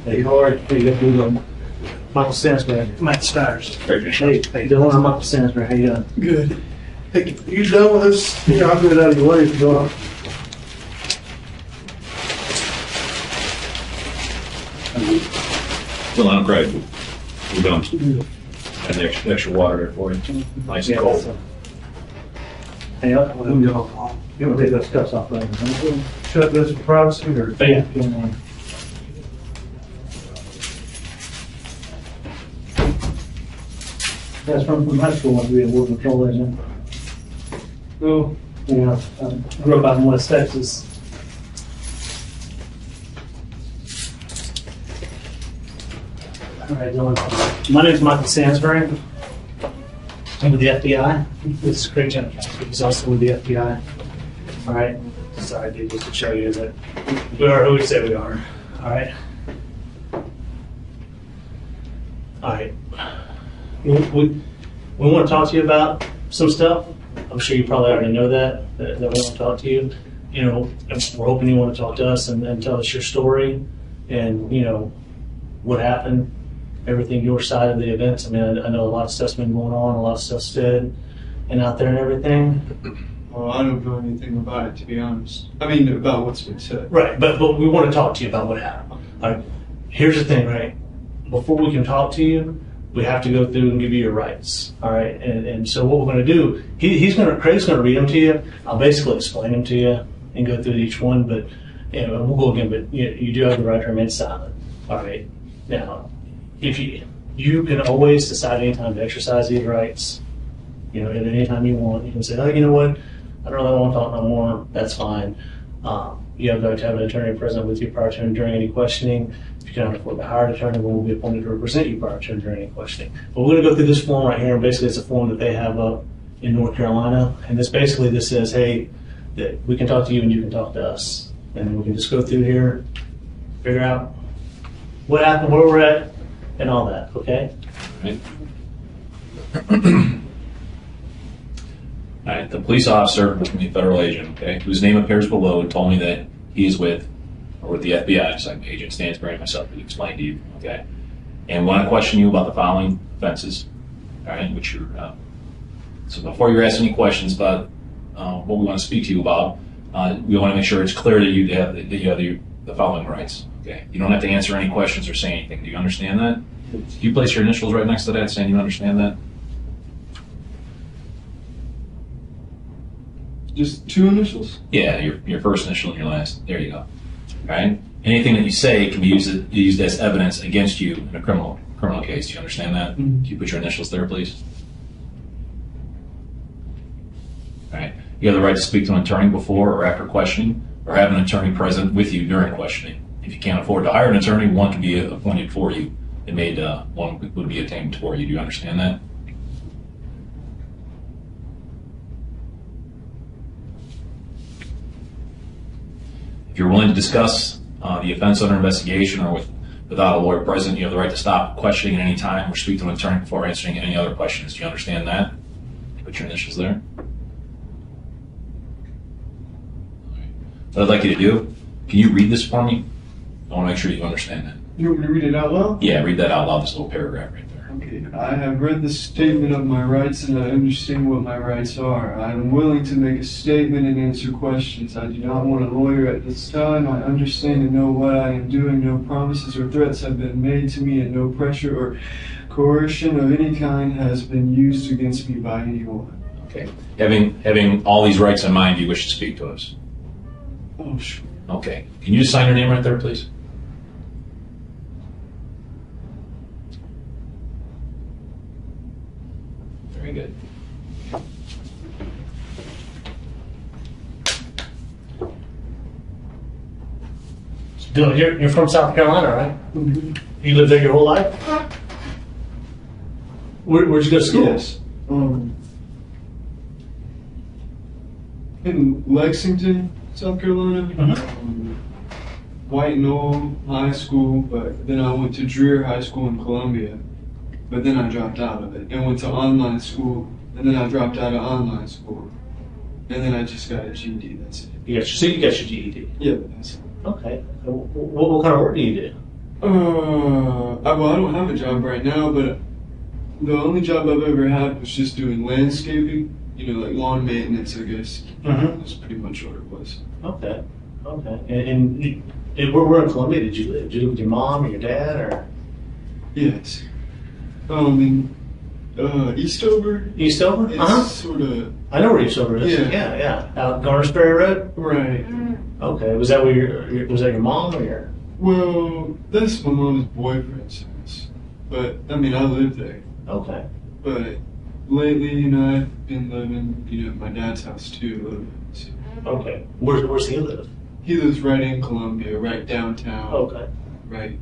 Hey, how are you? Hey, you got Michael Stansbury. Matt Stires. Hey, Dylann Roof, Michael Stansbury. How you doing? Good. Hey, you done with this? Yeah, I'll get out of your way if you go on. Well, I'm great. We're done. And the extra water there for you. Nice and cold. Hey, you want to take those cups off later? Huh? Shut this for privacy or? Yeah. That's from high school, when we had war control agent. No. Yeah, I grew up out in West Texas. All right, Dylan. My name is Michael Stansbury. I'm with the FBI. This is Craig Jennifer. He's also with the FBI. All right. Sorry, dude, just to show you that we are who we say we are. All right. All right. We want to talk to you about some stuff. I'm sure you probably already know that we want to talk to you. You know, we're hoping you want to talk to us and tell us your story and, you know, what happened, everything, your side of the events. I mean, I know a lot of stuff's been going on, a lot of stuff's said and out there and everything. Well, I don't know anything about it, to be honest. I mean, about what's been said. Right, but we want to talk to you about what happened. All right. Here's the thing, right? Before we can talk to you, we have to go through and give you your rights. All right, and so what we're going to do, Craig's going to read them to you. I'll basically explain them to you and go through each one. But you know, we'll go again. But you do have the right to remain silent. All right. Now, if you can always decide anytime to exercise these rights. You know, at any time you want, you can say, oh, you know what, I don't really want to talk no more. That's fine. You have the right to have an attorney present with you prior to and during any questioning. If you cannot afford to hire an attorney, one will be appointed to represent you prior to and during any questioning. But we're going to go through this form right here, and basically it's a form that they have up in North Carolina. And this says, hey, that we can talk to you and you can talk to us. And we can just go through here, figure out what happened, where we're at, and all that, okay? Right. All right, the police officer, which means federal agent, okay, whose name appears below, told me that he is with the FBI, so I'm Agent Stansbury and myself, we explained to you, okay? And we want to question you about the following offenses, all right, which you're, so before you're asking any questions about what we want to speak to you about, we want to make sure it's clear that you have the following rights, okay? You don't have to answer any questions or say anything. Do you understand that? Do you place your initials right next to that saying you understand that? Just two initials? Yeah, your first initial and your last. There you go. All right? Anything that you say can be used as evidence against you in a criminal case. Do you understand that? Mm-hmm. Can you put your initials there, please? All right. You have the right to speak to an attorney before or after questioning, or have an attorney present with you during questioning. If you can't afford to hire an attorney, one can be appointed for you. One would be obtained for you. Do you understand that? If you're willing to discuss the offense under investigation or without a lawyer present, you have the right to stop questioning at any time or speak to an attorney before answering any other questions. Do you understand that? Put your initials there. All right. What I'd like you to do, can you read this for me? I want to make sure you understand that. You want me to read it out loud? Yeah, read that out loud, this little paragraph right there. Okay. I have read the statement of my rights and I understand what my rights are. I am willing to make a statement and answer questions. I do not want a lawyer at this time. I understand and know what I am doing. No promises or threats have been made to me and no pressure or coercion of any kind has been used against me by anyone. Okay. Having all these rights in mind, you wish to speak to us? Oh, sure. Okay. Can you just sign your name right there, please? Very good. Dylan, you're from South Carolina, right? Mm-hmm. You lived there your whole life? Where'd you go to school? Yes. In Lexington, South Carolina. Mm-hmm. White Knoll High School, but then I went to Dreer High School in Columbia. But then I dropped out of it and went to online school, and then I dropped out of online school. And then I just got a GED, that's it. So you got your GED? Yeah, that's it. Okay. What kind of work do you do? Well, I don't have a job right now, but the only job I've ever had was just doing landscaping. You know, like lawn maintenance, I guess. Mm-hmm. That's pretty much what it was. Okay. And where in Columbia did you live? Did you live with your mom or your dad or? Yes. In Eastover. Eastover? It's sort of. I know where Eastover is. Yeah. Yeah. Out Garnersbury Road? Right. Okay. Was that where was that your mom or your? Well, that's my mom's boyfriend's house. But, I mean, I live there. Okay. But lately, you know, I've been living, you know, at my dad's house too, a little bit. So. Okay. Where's he live? He lives right in Columbia, right downtown. Okay. Right,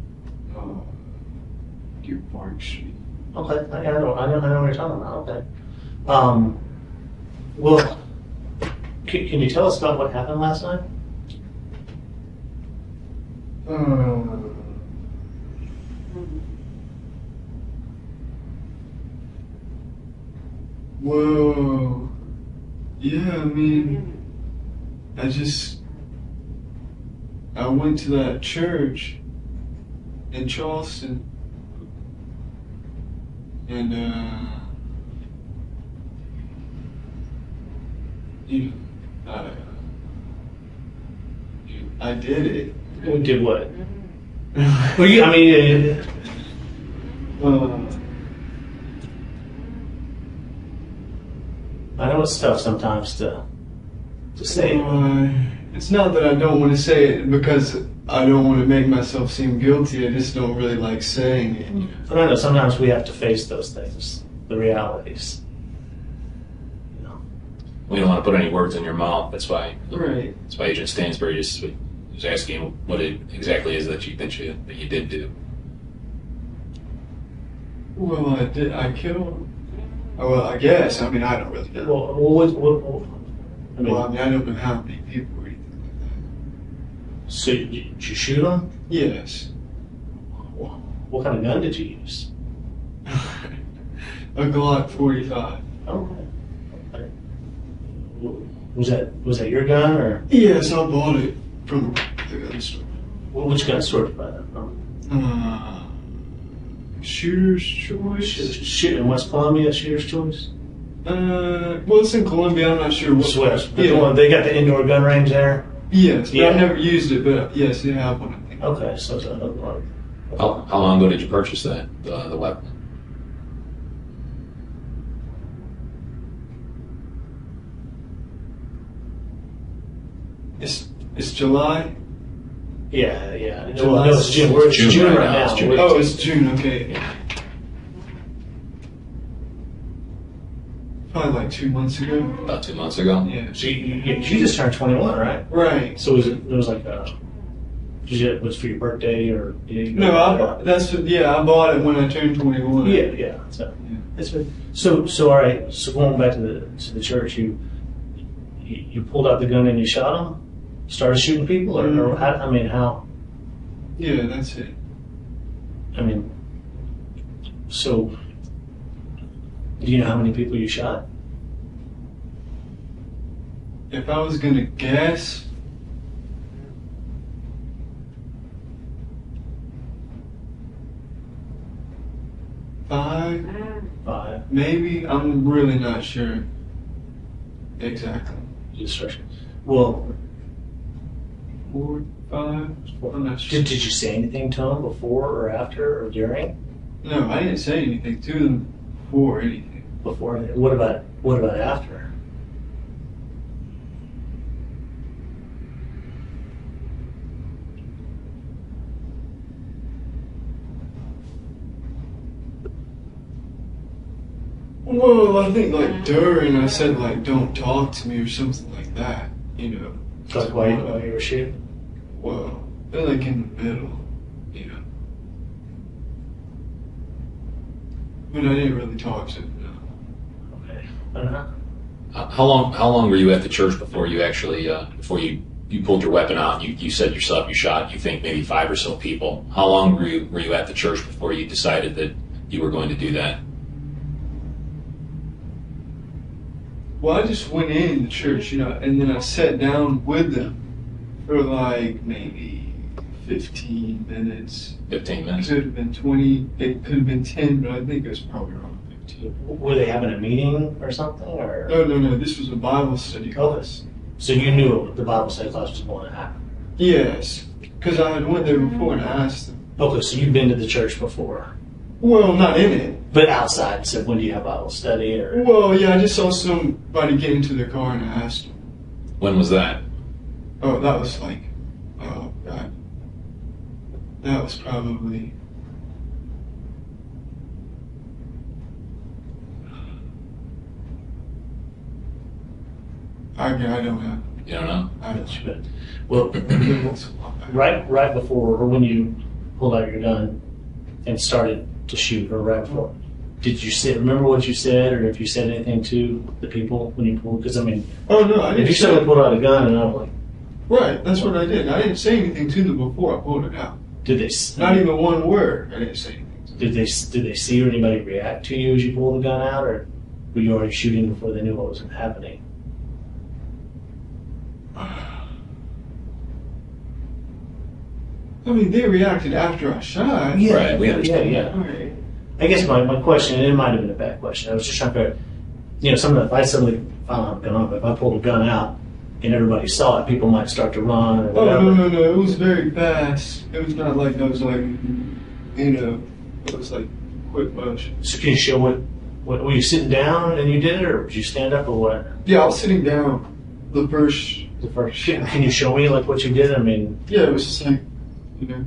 near Park Street. Okay. I know what you're talking about. Okay. Well, can you tell us about what happened last night? Whoa. Yeah, I mean, I went to that church in Charleston, and, you know, I did it. You did what? Well, I mean, I know it's tough sometimes to say. It's not that I don't want to say it because I don't want to make myself seem guilty. I just don't really like saying it. But I know sometimes we have to face those things, the realities. You know. We don't want to put any words in your mouth. That's why. Right. That's why Agent Stansbury just was asking what it exactly is that you did do. Well, I did. I killed. Well, I guess. I mean, I don't really know. Well, I mean, I don't know how many people or anything like so did you shoot them? that. Yes. What kind of gun did you use? A Glock 45. Okay. Was that your gun or? Yes, I bought it from the gun store. Which gun store did you buy that from? Shooter's Choice. Shoot in West Columbia, Shooter's Choice. Well, it's in Columbia. I'm not sure what. West. Yeah. They got the indoor gun range there. Yes, but Yeah. I've never used it. But yes, they have one. I think. Okay, so it's another one. How long ago did you purchase the weapon? It's July. Yeah. July. No, it's June. We're June June right right now. now. It's June. Oh, it's June. Okay. Probably like 2 months ago. About 2 months ago. Yeah. So you just turned 21, right? Right. So it was like it was for your birthday or? No, I bought it when I turned 21. Yeah. So that's good. So all right. So going back to the church, you pulled out the gun and you shot them, started shooting people, or how? I mean, how? Yeah, that's it. I mean, so do you know how many people you shot? If I was gonna guess, five, maybe. I'm really not sure exactly. Well, 4, 5. I'm not sure. did you say anything to them before or after or during? No, I didn't say anything to them before anything. Before? What about after? Well, I think like during I said like don't talk to me or something like that, you know. Like while you were shooting? Well, they're like in the middle, you know. But I didn't really talk to them, no. Okay. Uh-huh. How long were you at the church before you actually before you pulled your weapon out? You said yourself you shot, you think, maybe 5 or so people. How long were you at the church before you decided that you were going to do that? Well, I just went in the church, you know, and then I sat down with them for like maybe 15 minutes. 15 It minutes. could have been 20. It could have been 10, but I think it was probably around 15. Were they having a meeting or something? Or No. This was a Bible study class. so you knew the Bible study class was going to happen. Yes, because I had went there before and I asked them. Okay, so you've been to the church before, Well, not in it. but outside. So when do you have Bible study? Or Well, yeah, I just saw somebody get into their car and I asked them. When was that? Oh, that was like, oh God, that was probably. I don't have. You don't know? I don't know. well, That's a lot back. right before or when you pulled out your gun and started to shoot, or right before, did you remember what you said, or if you said anything to the people when you pulled? Because I mean, Oh no, I if didn't. you suddenly pulled out a gun and I'm like, Right, that's what I did. I didn't say anything to them before I pulled it out. did they? Not even one word. I didn't say anything. Did they see or anybody react to you as you pulled the gun out, or were you already shooting before they knew what was happening? I mean, they reacted after I shot. Right, we understand. Yeah. Right. I guess my question, and it might have been a bad question. I was just trying to figure, if I suddenly found a gun up, if I pulled a gun out and everybody saw it, people might start to run or Oh whatever. no! It was very fast. It was not like I was like, it was like quick motion. So can you show what were you sitting down and you did it, or did you stand up, or what? Yeah, I was sitting down. The first. Can you show me like what you did? I mean, Yeah, it was just like,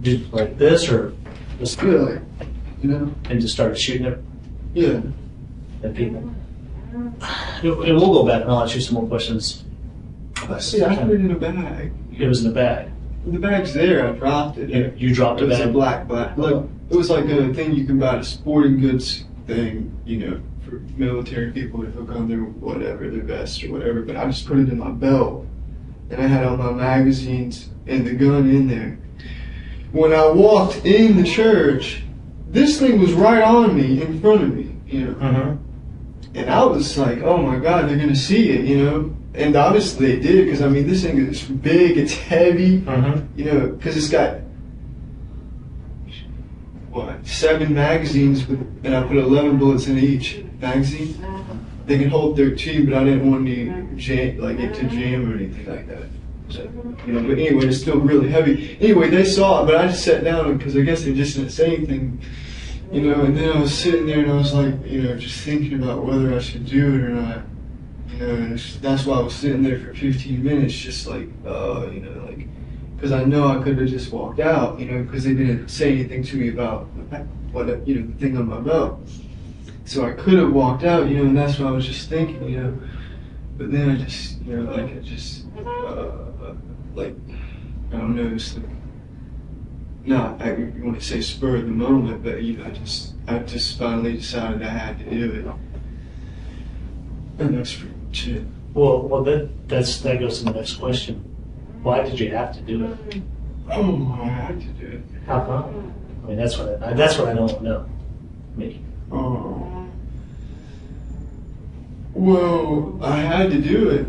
did like this, or just yeah, like, and just started shooting it yeah. at people? And we'll go back and I'll ask you some more questions. See, I had it in a bag. It was in the bag. The bag's there. I dropped it. You dropped It a was a bag. black. Like, it was like a thing you can buy at a sporting goods thing, for military people to hook on their whatever, their vest or whatever. But I just put it in my belt, and I had all my magazines and the gun in there. When I walked in the church, this thing was right on me, in front of me, Mm-hmm. And I was like, oh my God, they're gonna see it, And obviously they did, because I mean, this thing is big, it's heavy, Mm-hmm. because it's got 7 magazines, and I put 11 bullets in each magazine. They can hold 13, but I didn't want any it to jam or anything like that. So, but anyway, it's still really heavy. Anyway, they saw it, but I just sat down because I guess they just didn't say anything, And then I was sitting there and I was like, just thinking about whether I should do it or not. And that's why I was sitting there for 15 minutes, just like, because I know I could have just walked out, because they didn't say anything to me about the thing on my belt. So I could have walked out, and that's what I was just thinking, But then I just, I don't know, it's not, you want to say spur of the moment, but I just finally decided I had to do it. And that's pretty much it. Well, that goes to the next question. Why did you have to do it? Oh, I had to do it. How come? I mean, that's what I don't know. Me. Oh. Well, I had to do it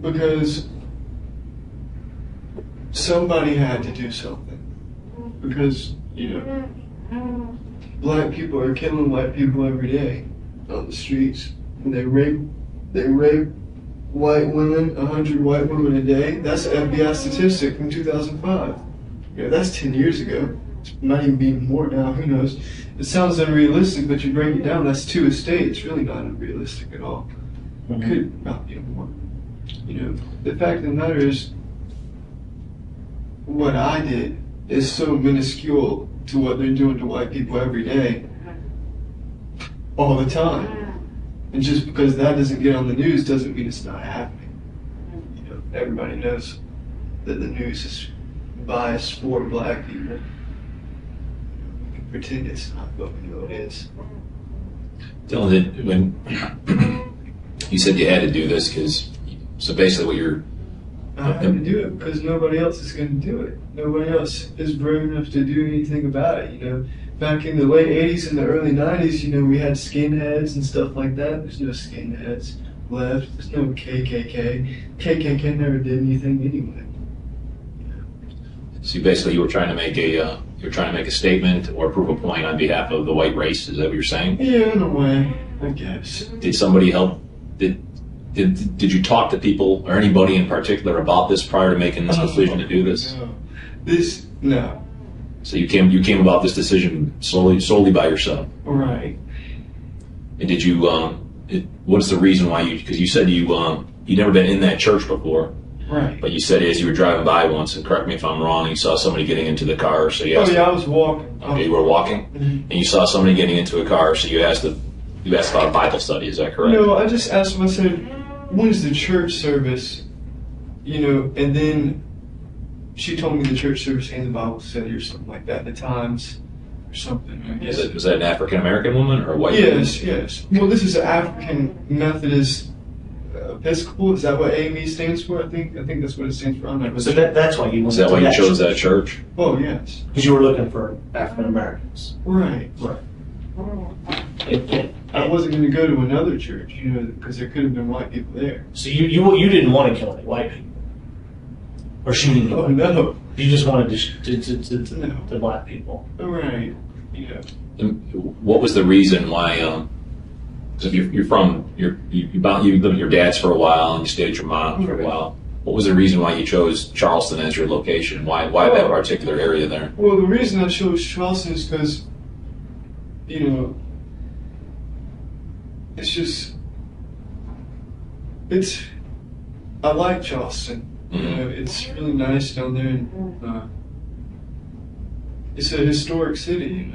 because somebody had to do something. Because, black people are killing white people every day on the streets. And they rape white women, 100 white women a day. That's an FBI statistic from 2005. That's 10 years ago. It might even be more now, who knows. It sounds unrealistic, but you break it down, that's 2 a state. It's really not unrealistic at all. It could not be more. The fact of the matter is, what I did is so minuscule to what they're doing to white people every day, all the time. And just because that doesn't get on the news doesn't mean it's not happening. Everybody knows that the news is biased for black people. We can pretend it's not, but we know it is. Dylan, when you said you had to do this, so basically what you're... I had to do it because nobody else is going to do it. Nobody else is brave enough to do anything about it, Back in the late 80s and the early 90s, we had skinheads and stuff like that. There's no skinheads left. There's no KKK. KKK never did anything anyway. So basically, you were trying to make a statement or prove a point on behalf of the white race. Is that what you're saying? Yeah, in a way, I guess. Did somebody help? Did you talk to people or anybody in particular about this prior to making this decision to do this? No. No. So you came about this decision solely by yourself. Right. And did you? What's the reason why you? Because you said you'd never been in that church before. Right. But you said as you were driving by once, and correct me if I'm wrong, you saw somebody getting into the car, so you asked. Oh yeah, I was walking. Okay, you were walking, and you saw somebody getting into a car, so you asked about a Bible study. Is that correct? No, I just asked him. I said, "When is the church service?" And then she told me the church service and the Bible study or something like that. The times or something. I guess. Was that an African American woman or a white woman? Yes. Well, this is an African Methodist Episcopal. Is that what AME stands for? I think that's what it stands for. I'm not really So sure. that's why you went Is that to why you chose church. that church? Oh yes. Because you were looking for African Americans. Right. I wasn't going to go to another church, because there could have been white people there. So you didn't want to kill any white people or shoot any Oh white people. no. You just wanted to black people. Right. And what was the reason why? Because if you lived with your dad's for a while and you stayed at your mom for a while. What was the reason why you chose Charleston as your location? Why that particular area there? Well, the reason I chose Charleston is because, I like Charleston. Mm-hmm. It's really nice down there, and it's a historic city.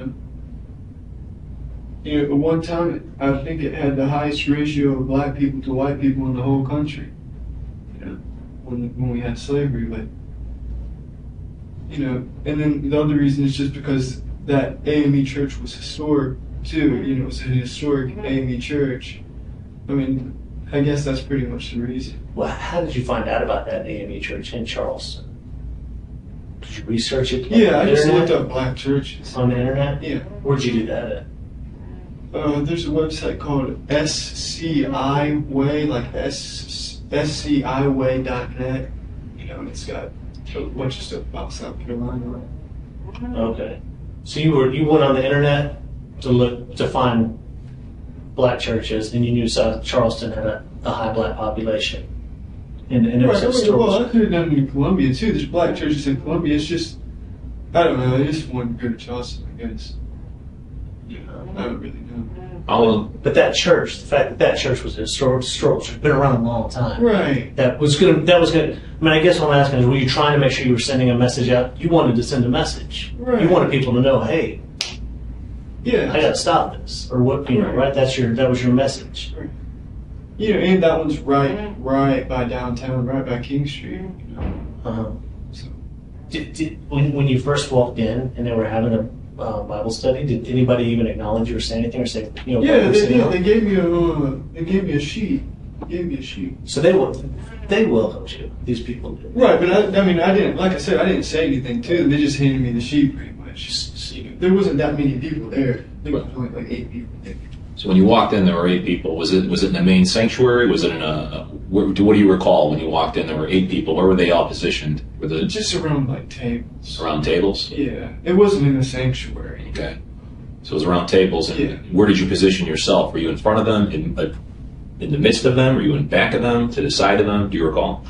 At one time, I think it had the highest ratio of black people to white people in the whole country. When we had slavery, but and then the other reason is just because that AME church was historic too. It was a historic AME church. I mean, I guess that's pretty much the reason. Well, how did you find out about that AME church in Charleston? Did you research it? Yeah, on I the just internet? looked up black churches. On the internet? Yeah. Where'd you do that at? There's a website called SCI Way, like SCIway.net. And it's got a bunch of stuff about South Carolina. Okay. So you went on the internet to find black churches, and you knew South Charleston had a high black population. And it was Well, I could have done it in Columbia too. There's black churches in Columbia. It's just, I don't know. I just wanted to go to Charleston, I guess. I don't really know. But that church, the fact that church was a historic church, it's been around a long time. Right. That was gonna. I mean, I guess what I'm asking is, were you trying to make sure you were sending a message out? You wanted to send a message. Right. You wanted people to know, hey, Yeah. I got to stop this, or what? Right? That was your message. Right. And that one's right by downtown, right by King Street. Uh-huh. So. When you first walked in and they were having a Bible study, did anybody even acknowledge you or say anything or say, Yeah, what they we're did. saying? They gave me a sheet. So they welcomed you. These people did. Right, but I didn't. Like I said, I didn't say anything to them. They just handed me the sheet, pretty much. There wasn't that many people there. There was only like 8 people there. So when you walked in, there were 8 people. Was it in the main sanctuary? Was it in what do you recall when you walked in? There were 8 people. Where were they all positioned? Were they Just around like tables. around tables? Yeah, it wasn't in the sanctuary. Okay. So it was around tables. And Yeah. where did you position yourself? Were you in front of them? In the midst of them? Were you in back of them? To the side of them? Do you recall?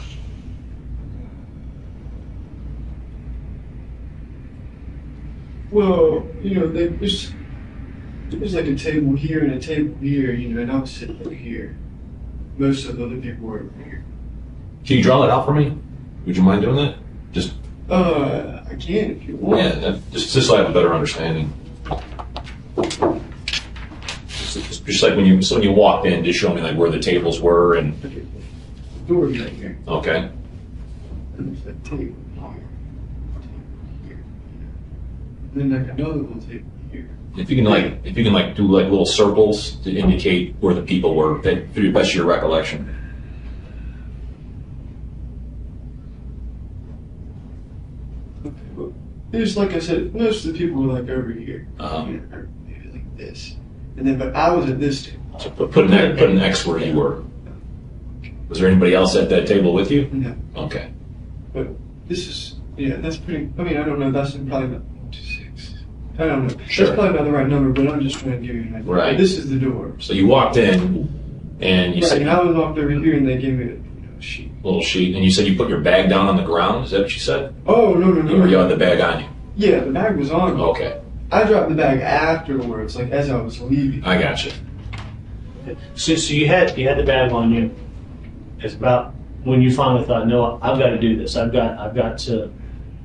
Well, there's like a table here and a table here, and I was sitting over here. Most of the other people were over here. Can you draw that out for me? Would you mind doing that? Just I can if you want. yeah, just so I have a better understanding. Just like when you walked in, just show me like where the tables were and Okay. The door's right here. okay. And there's a table here. And then like another little table here. If you can do like little circles to indicate where the people were, to the best of your recollection. Okay, well, there's like I said, most of the people were like over here. Uh-huh. Or maybe like this. And then, but I was at this table. So put an X where you were. Was there anybody else at that table with you? No. Okay. But this is Yeah, that's pretty. I mean, I don't know. That's probably not 26. I don't know. Sure. That's probably not the right number, but I'm just trying to give you an idea. Right. This is the door. So you walked in, and you Right, said and I was walked over here, and they gave me a sheet. little sheet, and you said you put your bag down on the ground. Is that what you said? Oh no. Or you had the bag on you? Yeah, the bag was on me. Okay, I dropped the bag afterwards, like as I was leaving. I got you. So you had the bag on you. It's about when you finally thought, no, I've got to do this. I've got to,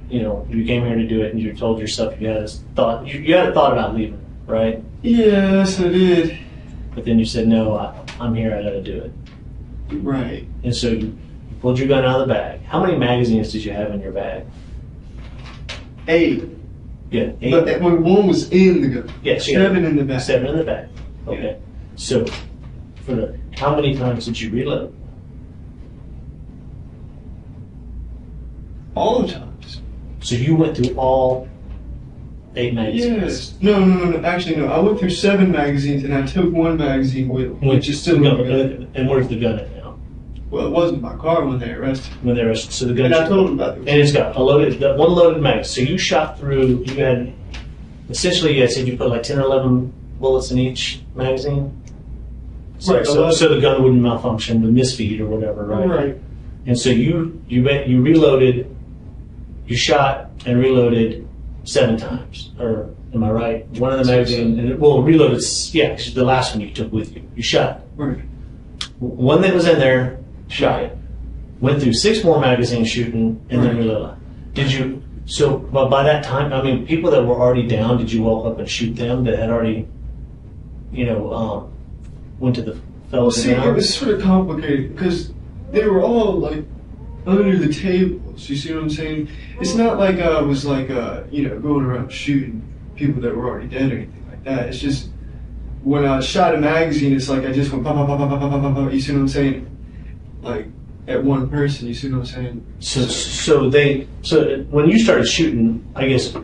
you came here to do it, and you told yourself you had this thought. You had a thought about leaving, right? Yes, I did. But then you said, no, I'm here. I got to do it. Right. And so you pulled your gun out of the bag. How many magazines did you have in your bag? 8. Yeah, 8. But one was in the gun. Yeah, so 7 in the bag. 7 in the bag. Okay. Yeah. So how many times did you reload? All the times. So you went through all 8 magazines. Yes. No. Actually, no. I went through 7 magazines, and I took 1 magazine with me, which is still in the gun. And where's the gun at now? Well, it wasn't my car when they arrested me. When they arrested, so the gun. And I told them about it. And it's got one loaded magazine. So you shot through. You had essentially, I said you put like 10 or 11 bullets in each magazine. So, Right, so the gun wouldn't malfunction, the misfeed or whatever, right? Right. And so you reloaded, you shot and reloaded 7 times, or am I right? One of the magazine, and reloaded, yeah, 'cause the last one you took with you. You shot. Right. One that was in there, shot it. Went through 6 more magazines shooting, and then Right. reloaded. Did you? So, but by that time, I mean, people that were already down, did you walk up and shoot them that had already, went to the fellows See, down? it was sort of complicated because they were all like under the tables. You see what I'm saying? It's not like I was like going around shooting people that were already dead or anything like that. It's just when I shot a magazine, it's like I just went pop, pop, pop, pop, pop, pop, pop, pop. You see what I'm saying? Like at one person. You see what I'm saying? So when you started shooting, I guess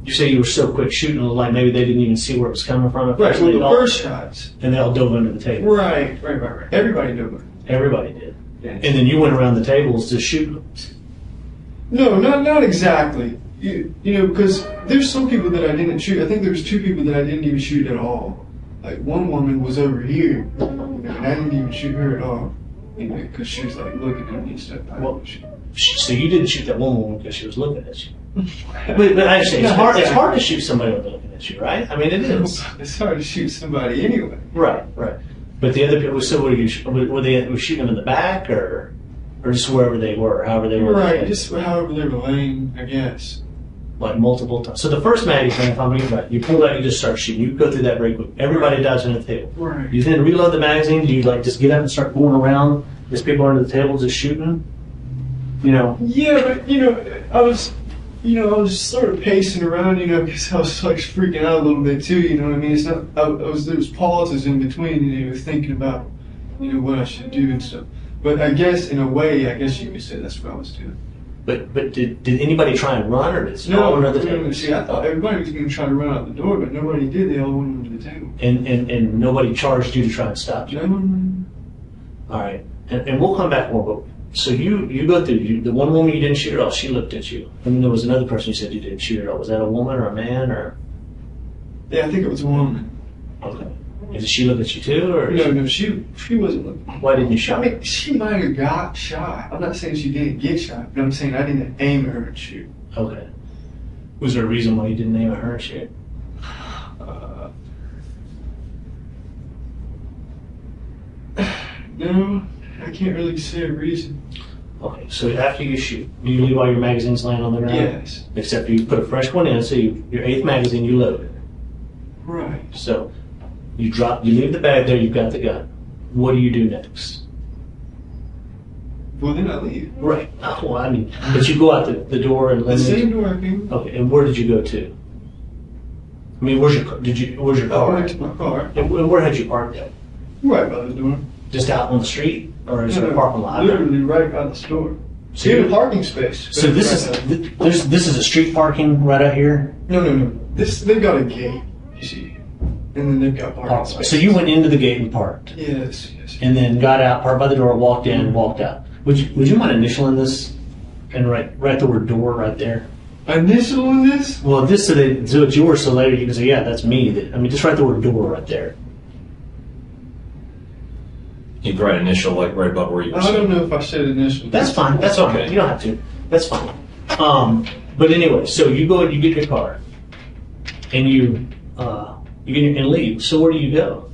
you say you were so quick shooting, like maybe they didn't even see where it was coming from. Right. Well, the first shots. And they all dove under the table. Right. Everybody dove under. Everybody did. Yeah. And then you went around the tables to shoot them. No, not exactly. Because there's some people that I didn't shoot. I think there was 2 people that I didn't even shoot at all. Like one woman was over here, and I didn't even shoot her at all. Because she was like looking at me and stuff. So you didn't shoot that one woman because she was looking at you. but I say it's hard to shoot somebody when they're looking at you, right? I mean, it is. It's hard to shoot somebody anyway. Right. But the other people, so were they shooting them in the back or just wherever they were, however they were? Right, just however they were laying, I guess. Like multiple times. So the first magazine, if I'm reading right, you pull out, you just start shooting. You go through that very quick. Everybody dives under the table. Right. You then reload the magazine. Do you just get up and start going around? There's people under the table just shooting. Yeah, but I was sort of pacing around, because I was like freaking out a little bit too. You know what I mean? It's not. There was pauses in between, thinking about, what I should do and stuff. But I guess in a way, you could say that's what I was doing. But did anybody try and run, or did it fall under the table? See, I thought everybody was going to try to run out the door, but nobody did. They all went under the table. And nobody charged you to try and stop you. No. All right, and we'll come back more. But so you go through the one woman you didn't shoot at all. She looked at you, and then there was another person you said you didn't shoot at all. Was that a woman or a man or? Yeah, I think it was a woman. Okay. Did she look at you too, or? No, she wasn't looking. Why didn't you shoot? I mean, she might have got shot. I'm not saying she didn't get shot, but I'm saying I didn't aim at her and shoot. Okay. Was there a reason why you didn't aim at her and shoot? No, I can't really say a reason. Okay, so after you shoot, do you leave all your magazines laying on the ground? Yes. Except you put a fresh one in, so your 8th magazine you load it. Right. So you leave the bag there, you've got the gun. What do you do next? Well, then I leave. Right. Well, I mean, but you go out the door and The same door I came. Okay, and where did you go to? I mean, where's your car? I went to my car. And where had you parked at? Right by the door. Just out on the street, or is there a parking lot? Literally right by the store. So in a parking space. So this is a street parking right out here. No. They've got a gate. You see, and then they've got parking space. So you went into the gate and parked. Yes. And then got out, parked by the door, walked in, walked out. Would you mind initialing this? and write the word door right there. Initial in this? Well, this so it's yours, so later you can say, yeah, that's me. Just write the word door right there. You can write initial, like right above where you were I don't sitting. know if I said initial. That's fine. That's okay. You don't have to. That's fine. But anyway, so you go and you get your car, and you get and leave. So where do you go?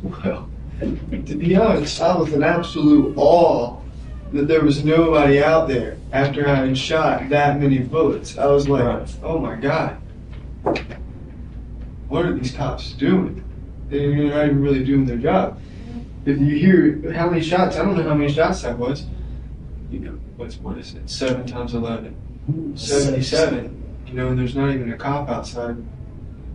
Well, to be honest, I was in absolute awe that there was nobody out there after I had shot that many bullets. I was like, Right. oh my God, what are these cops doing? They're not even really doing their job. If you hear how many shots, I don't know how many shots that was. You know, what is it? 7 times 11. 77. You know, and there's not even a cop outside.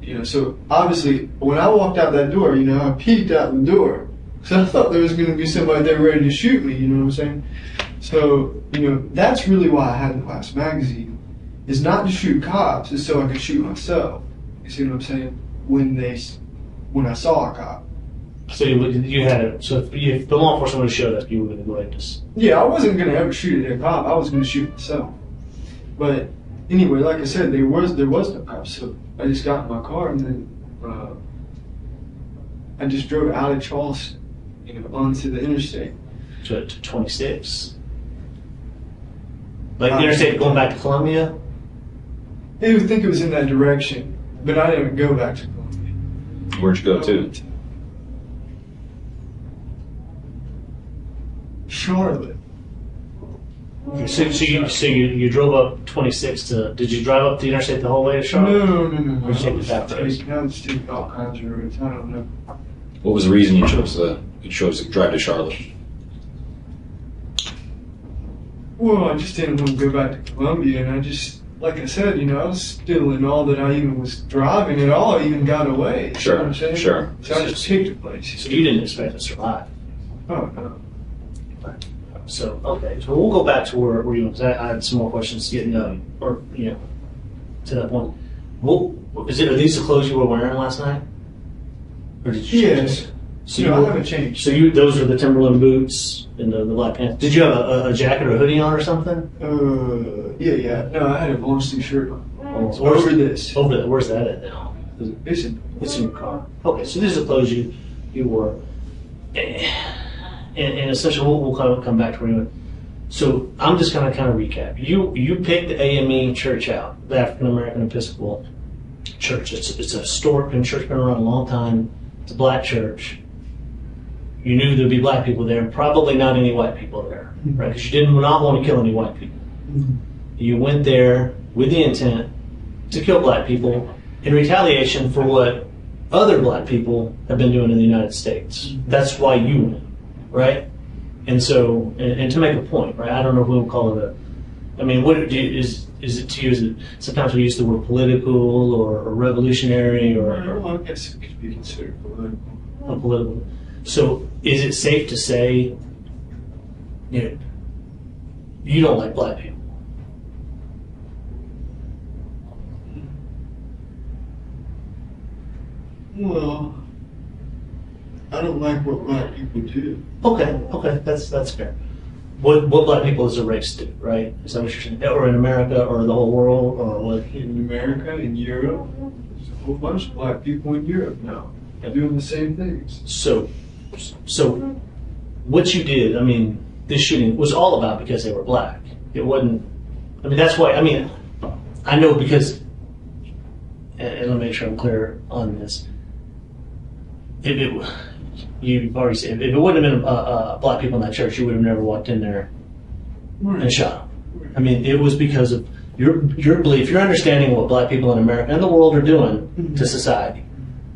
You know, so obviously, when I walked out that door, you know, I peeked out the door. So I thought there was going to be somebody there ready to shoot me, you know what I'm saying? So, you know, that's really why I had the last magazine, is not to shoot cops, it's so I could shoot myself. You see what I'm saying? When I saw a cop. So you had it. So if the law enforcement would have showed up, you were going to go ahead and just. Yeah, I wasn't going to ever shoot at a cop. I was going to shoot myself. But anyway, like I said, there was no cops. So I just got in my car and then I just drove out of Charleston, you know, onto the interstate. To 26. Like the interstate going back to Columbia? I would think it was in that direction, but I didn't go back to Columbia. Where'd you go to? Charlotte. So you drove up 26 to. Did you drive up the interstate the whole way to Charlotte? No. Or you take it back to I was taking all kinds of routes. I don't know. What was the reason you chose to drive to Charlotte? Well, I just didn't want to go back to Columbia, and I just, like I said, you know, I was still in all that I even was driving at all. I even got away. You know what I'm saying? Sure. So I just picked a place. So you didn't expect to survive. Oh, no. So okay, so we'll go back to where you. Because I had some more questions getting or you know, to that point. Are these the clothes you were wearing last night? Or did you change Yes. it? So No, I haven't changed. So those are the Timberland boots and the black pants. Did you have a jacket or a hoodie on or something? Yeah. No, I had a long sleeve shirt on. Oh, Over this. Over there. Where's that at now? It's in. It's in your car. Okay, so these are the clothes you wore. And essentially, we'll come back to where you went. So I'm just going to kind of recap. You picked the AME church out, the African American Episcopal Church. It's a historic church, been around a long time. It's a black church. You knew there'd be black people there, and probably not any white people there, right? Because you did not want to kill any white people. You went there with the intent to kill black people in retaliation for what other black people have been doing in the United States. That's why you went. Right, and so, and to make a point, right? I don't know if we'll call it is it to use it? Sometimes we use the word political or revolutionary or Well, I guess it could be considered political. political. So, is it safe to say, you know, you don't like black people? Well, I don't like what black people do. Okay, that's fair. What black people as a race do, right? Is that what you're saying? Or in America, or the whole world, or what? In America, in Europe, there's a whole bunch of black people in Europe now doing the same things. So what you did, this shooting was all about because they were black. It wasn't. That's why. I know because, and let me make sure I'm clear on this. You've already said, if it wouldn't have been black people in that church, you would have never walked in there and shot them. It was because of your belief, your understanding of what black people in America and the world are doing to society,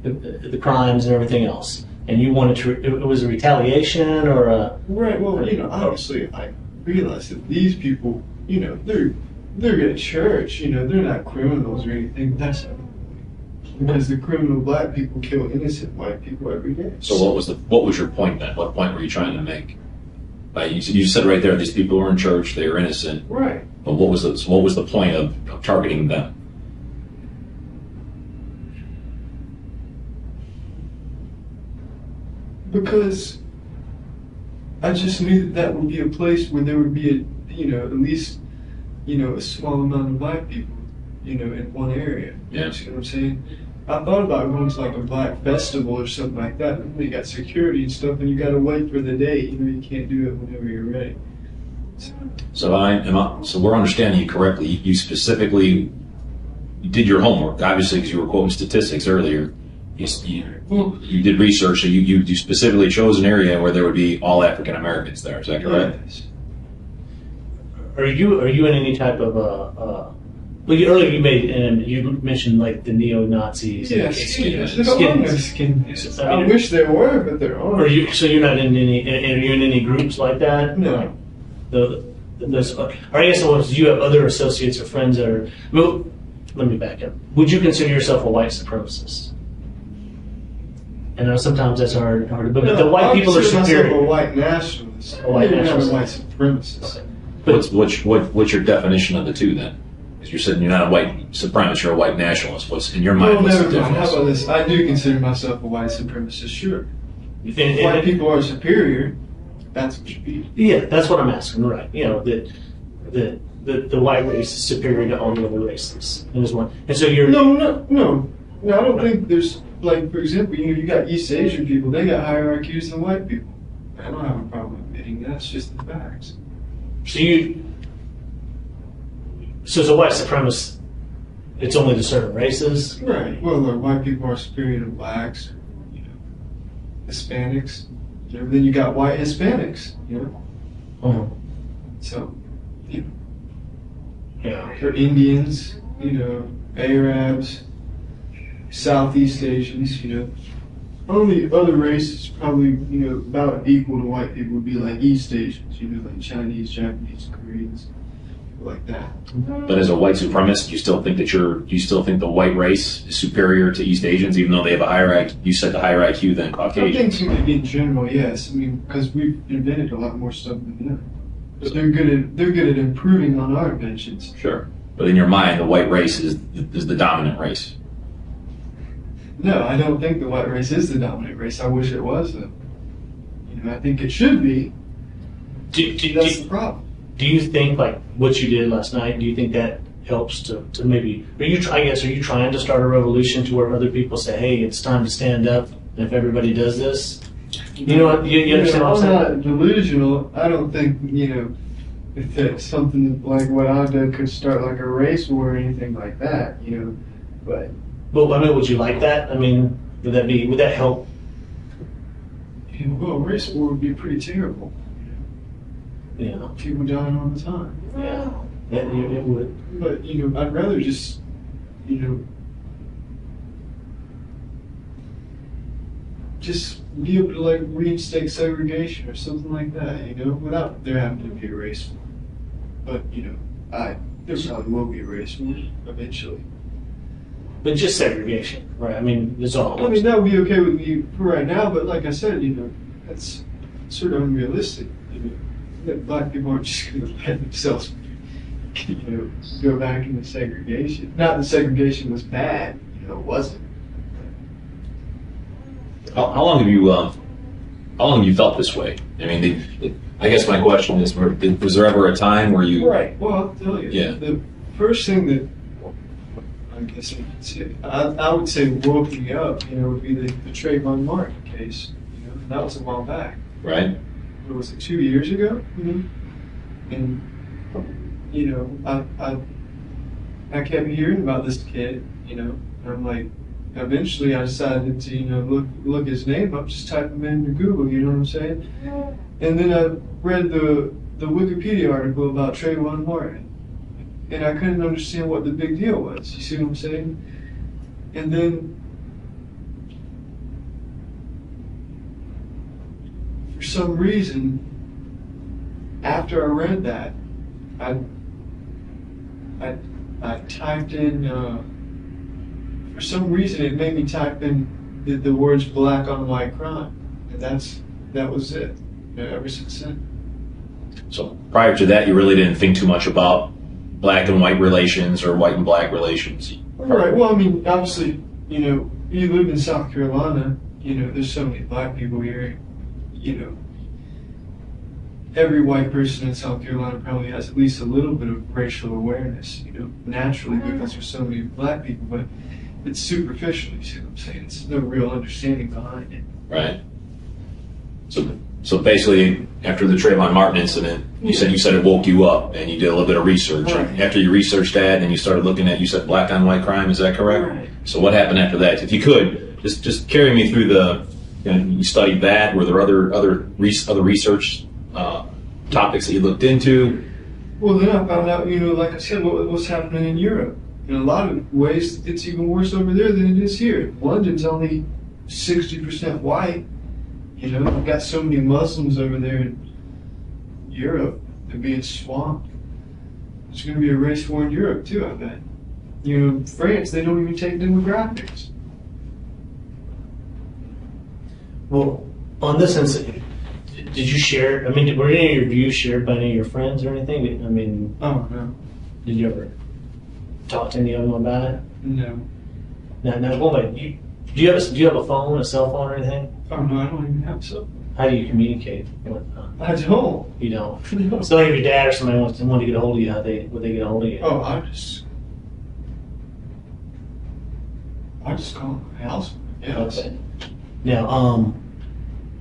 the crimes and everything else. And you wanted to, it was a retaliation or a... Right, well, obviously I realize that these people, they're at church, they're not criminals or anything. That's not because the criminal black people kill innocent white people every day. So what was your point then? What point were you trying to make? You said right there, these people were in church, they were innocent. Right. But what was the point of targeting them? Because I just knew that would be a place where there would be at least, a small amount of black people, in one area. Yeah. You see what I'm saying? I thought about going to like a black festival or something like that. But you got security and stuff, and you got to wait for the date. You can't do it whenever you're ready. So we're understanding you correctly. You specifically did your homework, obviously, because you were quoting statistics earlier. You did research, so you specifically chose an area where there would be all African Americans there. Is that correct? Yes. Are you in any type of earlier you mentioned like the neo-Nazis. Yeah, skinheads. I wish there were, but there aren't. So you're not in any? Are you in any groups like that? No. Or I guess do you have other associates or friends that are? Well, let me back up. Would you consider yourself a white supremacist? I know sometimes that's hard, but the white people are superior. I'm a white nationalist. A white nationalist. A white supremacist. Okay. What's your definition of the two then? Because you're saying you're not a white supremacist, you're a white nationalist. What's in your mind? What's the Never mind. difference? How about this? I do consider myself a white supremacist. Sure. If white people are superior, that's what you be. Yeah, that's what I'm asking. Right? That the white race is superior to all the other races. And so you're No. I don't think there's, like, for example, you got East Asian people, they got higher IQs than white people. I don't have a problem admitting that, it's just the facts. So as a white supremacist, it's only to certain races? Right. Well, look, white people are superior to blacks, Hispanics. Then you got white Hispanics, Uh-huh. So, Yeah. or Indians, Arabs, Southeast Asians, Only other races probably, about equal to white people would be like East Asians, like Chinese, Japanese, Koreans, people like that. But as a white supremacist, you still think the white race is superior to East Asians, even though they have a higher IQ? You said the higher IQ than Caucasians. I think in general, yes. Because we've invented a lot more stuff than them. But they're good at improving on our inventions. Sure. But in your mind, the white race is the dominant race. No, I don't think the white race is the dominant race. I wish it was, though. I think it should be. That's the problem. Do you think, like, what you did last night, do you think that helps to maybe, are you trying to start a revolution to where other people say, hey, it's time to stand up, and if everybody does this? You understand what I'm saying? I'm not delusional. I don't think, if it's something like what I did could start like a race war or anything like that, but... But would you like that? Would that help? Well, race war would be pretty terrible. Yeah. People dying all the time. Yeah. It would. But, I'd rather just, just be able to, like, reinstate segregation or something like that, without there having to be a race war. But, there probably will be a race war eventually. But just segregation, right? That's all. That would be okay with me for right now, but like I said, that's sort of unrealistic. That black people aren't just going to let themselves, go back into segregation. Not that segregation was bad, it wasn't. How long have you felt this way? I guess my question is, was there ever a time where you? Right. Well, I'll tell you. Yeah. The first thing that I guess I would say woke me up, would be the Trayvon Martin case. That was a while back. Right. What was it, 2 years ago? And I kept hearing about this kid, and I'm like, eventually I decided to look his name up, just type him into Google, you know what I'm saying? And then I read the Wikipedia article about Trayvon Martin. And I couldn't understand what the big deal was. You see what I'm saying? And then, for some reason, after I read that, I typed in. For some reason, it made me type in the words "black on white crime," and that was it. Ever since then. So prior to that, you really didn't think too much about black and white relations or white and black relations. Right. Well, obviously, you live in South Carolina. There's so many black people here. every white person in South Carolina probably has at least a little bit of racial awareness, naturally because there's so many black people, but it's superficial, you see what I'm saying? There's no real understanding behind it. Right. So basically, after the Trayvon Martin incident, you said it woke you up, and you did a little bit of research. Right. After you researched that, and you started looking at, you said black on white crime. Is that correct? Right. So what happened after that? If you could just carry me through the. You studied that. Were there other research topics that you looked into? Well, then I found out, like I said, what's happening in Europe. In a lot of ways, it's even worse over there than it is here. London's only 60% white. We've got so many Muslims over there in Europe. They're being swamped. There's going to be a race war in Europe, too, I bet. France, they don't even take demographics. Well, on this incident, did you share? I mean, were any of your views shared by any of your friends or anything? I mean, Oh, no. did you ever talk to any of them about it? No. No. Well, wait. Do you have a phone, a cell phone, or anything? Oh, no, I don't even have so. How do you communicate with? I don't. You don't. So, if your dad or somebody wanted to get a hold of you, would they get a hold of you? Oh, I just call my house. Yes. Okay. Now,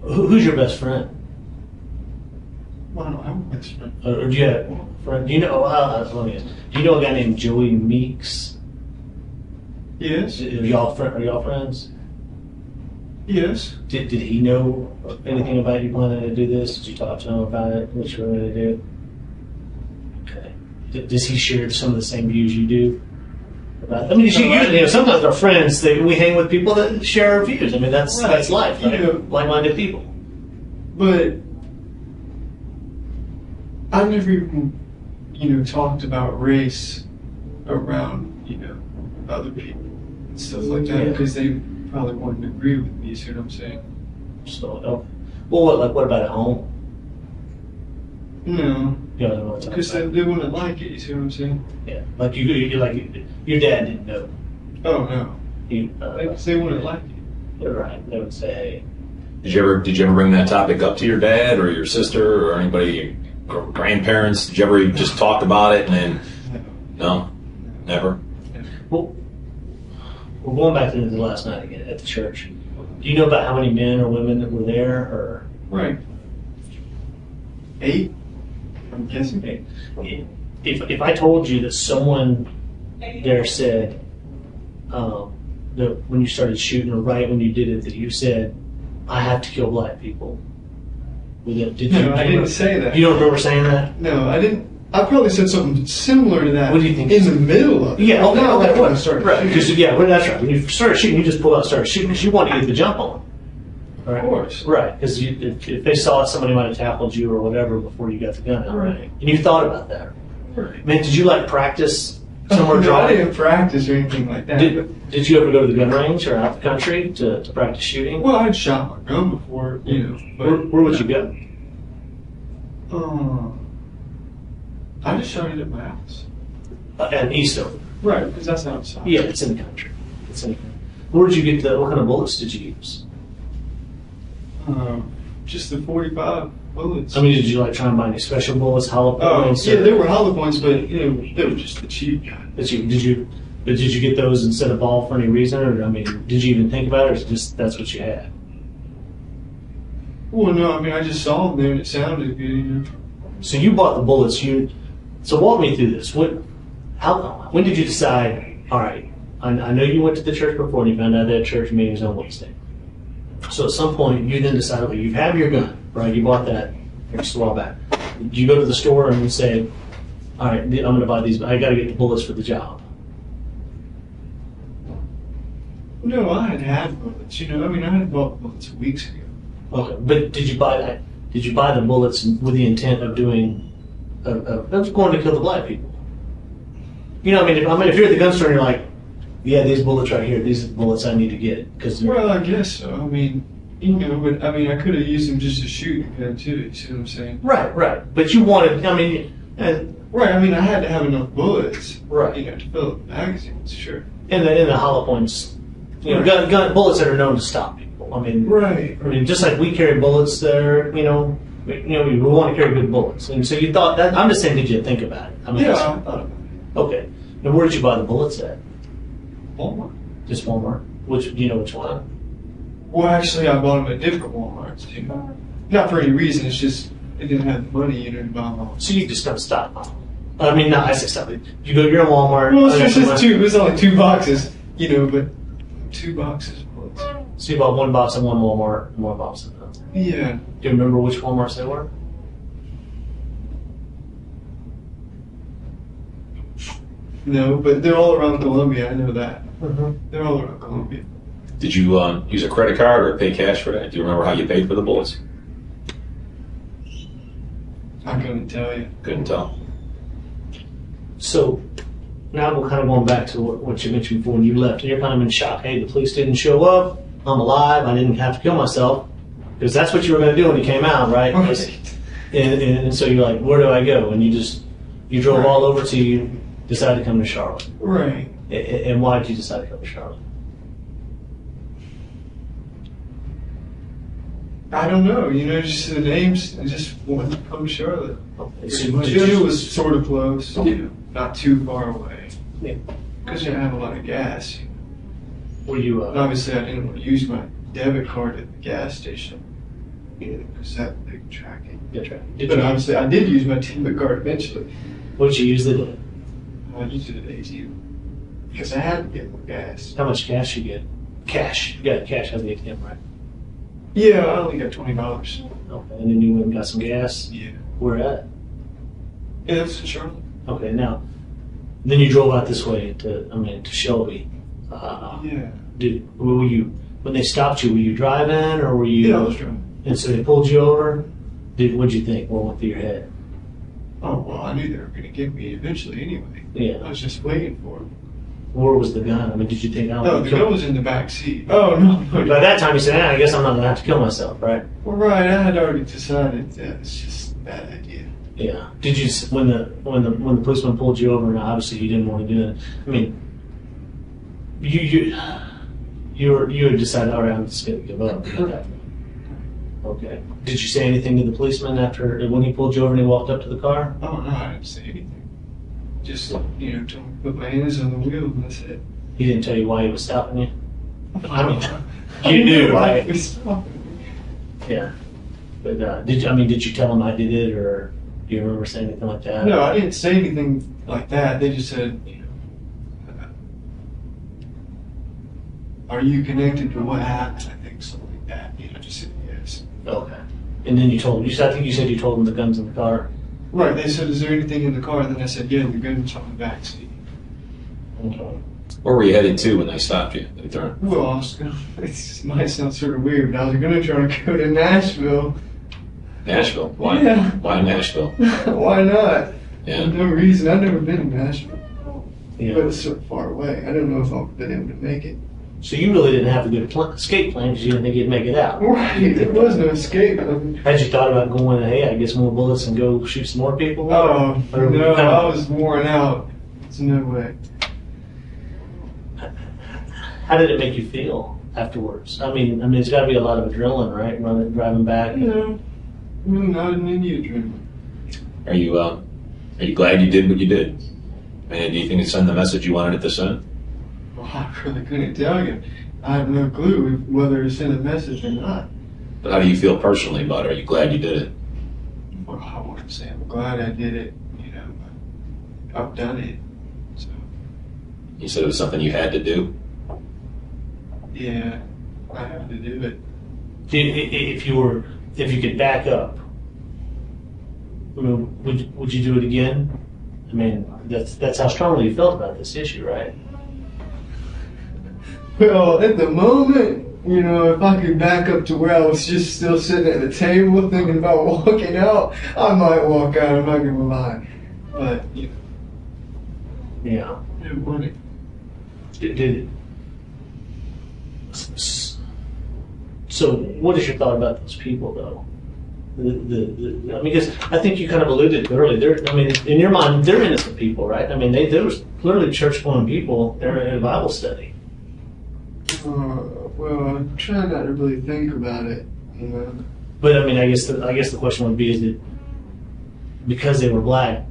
who's your best friend? Well, I don't have a best friend. Or do you have a friend? Do you know? Let me ask. Do you know a guy named Joey Meeks? Yes. Are y'all friends? Yes. Did he know anything about you planning to do this? Did you talk to him about it? What you were going to do? Okay. Does he share some of the same views you do? I mean, usually, sometimes our friends, we hang with people that share our views. I mean, that's life, right? Like-minded people. But I never even, talked about race around, other people and stuff like that because they probably wouldn't agree with me. You see what I'm saying? So, well, what about at home? No. You don't want to talk Because about they wouldn't like it. You see what I'm saying? Yeah, like your dad didn't know. Oh no. They wouldn't like it. You're right. They would say, "Hey." Did you ever bring that topic up to your dad or your sister or anybody, your grandparents? Did you ever just talk about it and then? No, never. Well, we're going back to the last night again at the church. Do you know about how many men or women that were there, or? Right. 8. I'm guessing 8. If I told you that someone there said that when you started shooting, or right when you did it, that you said, "I have to kill black people," I didn't say that. You don't remember saying that? No, I didn't. I probably said something similar to that. What do you think? In the middle of it. Yeah, okay. No, Okay. when I started Right, shooting. because that's right. When you started shooting, you just pulled out and started shooting because you wanted to get the jump on. Right? Of course. Right, because if they saw it, somebody might have tackled you or whatever before you got the gun out. Right. And you thought about that. Right. Man, did you practice somewhere No, I drawing? didn't practice or anything like that. Did you ever go to the gun range or out the country to practice shooting? Well, I'd shot my gun before, But Where would you go? I just shot it at my house. And Eastover. Right, because that's outside. Yeah, it's in the country. Where did you get what kind of bullets did you use? Just the 45 bullets. I mean, did you try and buy any special bullets, hollow Oh, points? yeah, they were hollow points, but they were just the cheap kind. Did you get those instead of ball for any reason, or did you even think about it, or just that's what you had? Well, no, I just saw them there and it sounded good. So you bought the bullets. So walk me through this. When did you decide? All right, I know you went to the church before and you found out they had church meetings on Wednesday. So at some point you then decided, okay, you have your gun, right? You bought that just a while back. You go to the store and you say, all right, I'm going to buy these, but I got to get the bullets for the job. No, I had bullets. I had bought bullets weeks ago. Okay, but did you buy that? Did you buy the bullets with the intent of doing, of going to kill the black people? If you're at the gun store and you're like, yeah, these bullets right here, these are the bullets I need to get. Well, I guess so. But I could have used them just to shoot the gun too. You see what I'm saying? Right. But you wanted, right. I had to have enough bullets. Right. To fill up the magazines, sure. In the hollow points, gun bullets that are known to stop people. Right. Just like we carry bullets that are, we want to carry good bullets. And so you thought that, I'm just saying, did you think about it? I mean, Yeah, I thought about it. okay. And where did you buy the bullets at? Walmart. Just Walmart? Which, do you know which one? Well, actually, I bought them at different Walmarts. Not for any reason. It's just I didn't have the money, to buy them all. So you just got to stop. I mean, no, I say stop. You're in Walmart. Well, it's just two. It was only 2 boxes, but 2 boxes of bullets. So you bought 1 box at one Walmart and 1 box at another. Yeah. Do you remember which Walmarts they were? No, but they're all around Columbia. I know that. Mm-hmm. They're all around Columbia. Did you use a credit card or pay cash for that? Do you remember how you paid for the bullets? I couldn't tell you. Couldn't tell. So now we're kind of going back to what you mentioned before when you left. And you're kind of in shock. Hey, the police didn't show up. I'm alive. I didn't have to kill myself. Because that's what you were going to do when you came out, right? And so you're like, where do I go? And you drove all over till you decided to come to Charlotte. Right. And why did you decide to come to Charlotte? I don't know. Just the names. I just wanted to come to Charlotte. Okay. Pretty much. It was sort of close. Not too far away. Yeah. Because you have a lot of gas. Were you? And obviously, I didn't want to use my debit card at the gas station. Because that big tracking. Good track. But obviously, I did use my debit card eventually. What did you use it? I used it at ATM. Because I had to get more gas. How much cash you get? Cash. You got cash out of the ATM, right? Yeah, I only got $20. Okay. And then you went and got some gas. Yeah. Where at? Yeah, that's in Charlotte. Okay. Now, then you drove out this way to Shelby. Yeah. Were you when they stopped you? Were you driving or were you? Yeah, I was driving. And so they pulled you over. What'd you think? What went through your head? Oh, well, I knew they were going to get me eventually anyway. Yeah. I was just waiting for them. Where was the gun? I mean, did you think? No, the gun was in the back seat. Oh, no. By that time, you said, I guess I'm not going to have to kill myself, right? Well, right. I had already decided that it's just a bad idea. Yeah. Did you, when the policeman pulled you over, and obviously you didn't want to do it, I mean, you had decided, all right, I'm just going to give up. Okay. Did you say anything to the policeman when he pulled you over and he walked up to the car? Oh, no, I didn't say anything. Just, told me to put my hands on the wheel, and that's it. He didn't tell you why he was stopping you? I mean, you knew, right? He was stopping me. Yeah. But did you tell him I did it, or do you remember saying anything like that? No, I didn't say anything like that. They just said, are you connected to what happened? I think something like that. I just said yes. Okay. And then you told him, I think you said you told him the gun's in the car. Right, they said, is there anything in the car? And then I said, yeah, the gun's on the back seat. Okay. Where were you headed to when they stopped you? They turned. Well, I was gonna, it might sound sort of weird, but I was going to try to go to Nashville. Nashville? Why? Yeah. Why Nashville? Why not? Yeah. For no reason. I've never been to Nashville. Yeah. But it's so far away. I don't know if I'll be able to make it. So you really didn't have a good escape plan because you didn't think you'd make it out. Right, there was no escape. Had you thought about going, hey, I get some more bullets and go shoot some more people? Oh, Or no, kind I of- was worn out. There's no way. How did it make you feel afterwards? I mean, it's got to be a lot of adrenaline, right? Driving back. No, not an Indian dream. Are you glad you did what you did? And do you think it sent the message you wanted it to send? Well, I really couldn't tell you. I have no clue whether to send a message or not. But how do you feel personally about it? Are you glad you did it? Well, I want to say I'm glad I did it. I've done it. So, You said it was something you had to do. yeah, I have to do it. If you could back up, I mean, would you do it again? I mean, that's how strongly you felt about this issue, right? Well, at the moment, if I could back up to where I was just still sitting at the table thinking about walking out, I might walk out, I'm not going to lie. But, Yeah. it wouldn't. So, what is your thought about those people, though? Because I think you kind of alluded to it earlier. In your mind, they're innocent people, right? I mean, there was clearly church-going people. They're in a Bible study. Well, I'm trying not to really think about it, But I mean, I guess the question would be: is it because they were black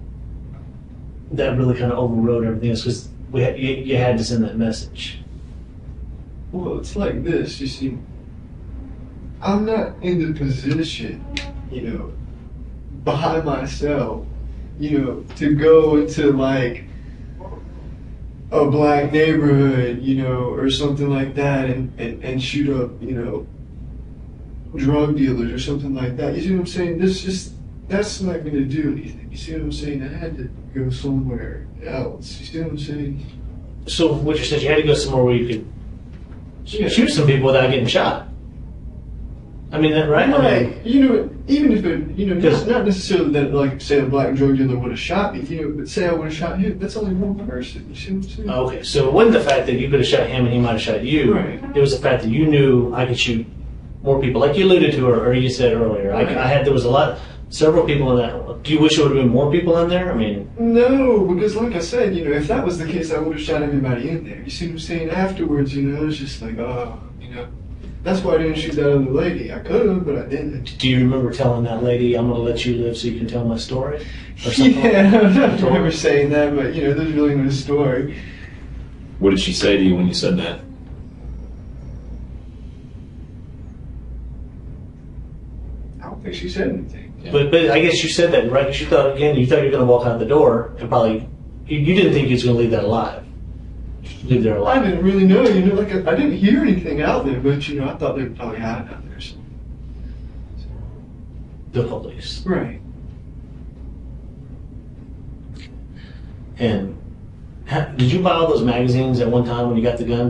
that really kind of overrode everything else? Because you had to send that message. Well, it's like this. You see, I'm not in the position, by myself, to go into like a black neighborhood, or something like that, and shoot up, drug dealers or something like that. You see what I'm saying? That's not going to do anything. You see what I'm saying? I had to go somewhere else. You see what I'm saying? So what you said, you had to go somewhere where you could shoot some people without getting shot. I mean, that right? Right. I mean, Even if it, not necessarily that, like, say a black drug dealer would have shot me, but say I would have shot him, that's only one person. You see what I'm saying? okay, so it wasn't the fact that you could have shot him and he might have shot you. Right. It was the fact that you knew I could shoot more people, like you alluded to or you said earlier. Right. There was several people in that. Do you wish there would have been more people in there? I mean, no, because like I said, if that was the case, I would have shot everybody in there. You see what I'm saying? Afterwards, it was just like, that's why I didn't shoot that other lady. I could have, but I didn't. Do you remember telling that lady, "I'm going to let you live so you can tell my story"? Or something? Yeah, I don't remember saying that, but there's really no story. What did she say to you when you said that? I don't think she said anything. Yeah. But I guess you said that, right? Because you thought you were going to walk out the door and probably you didn't think he was going to leave that alive. Leave there alive. I didn't really know. Like I didn't hear anything out there, but I thought they probably had it out there. So. The police. Right. And did you buy all those magazines at one time when you got the gun?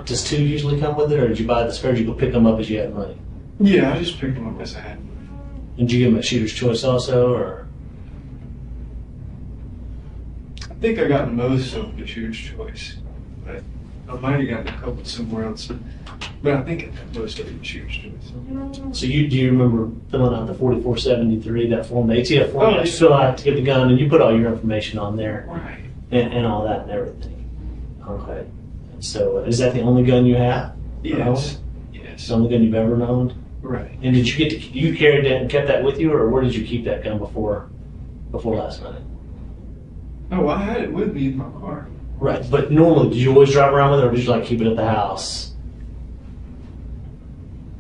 Does two usually come with it, or did you buy the spare? Did you go pick them up as you had money? Yeah, I just picked them up as I had. And did you give them a shooter's choice also, or? I think I got most of the shooter's choice, but I might have gotten a couple somewhere else. But I think I got most of the shooter's choice. So do you remember filling out the 4473, that form, the ATF form? Oh, you yeah. fill out to get the gun, and you put all your information on there, Right. and all that and everything. Okay. So is that the only gun you have? Yes. It's Yes. the only gun you've ever owned? Right. And did you carried that and kept that with you, or where did you keep that gun before last night? Oh, I had it with me in my car. Right, but normally, did you always drive around with it, or did you keep it at the house?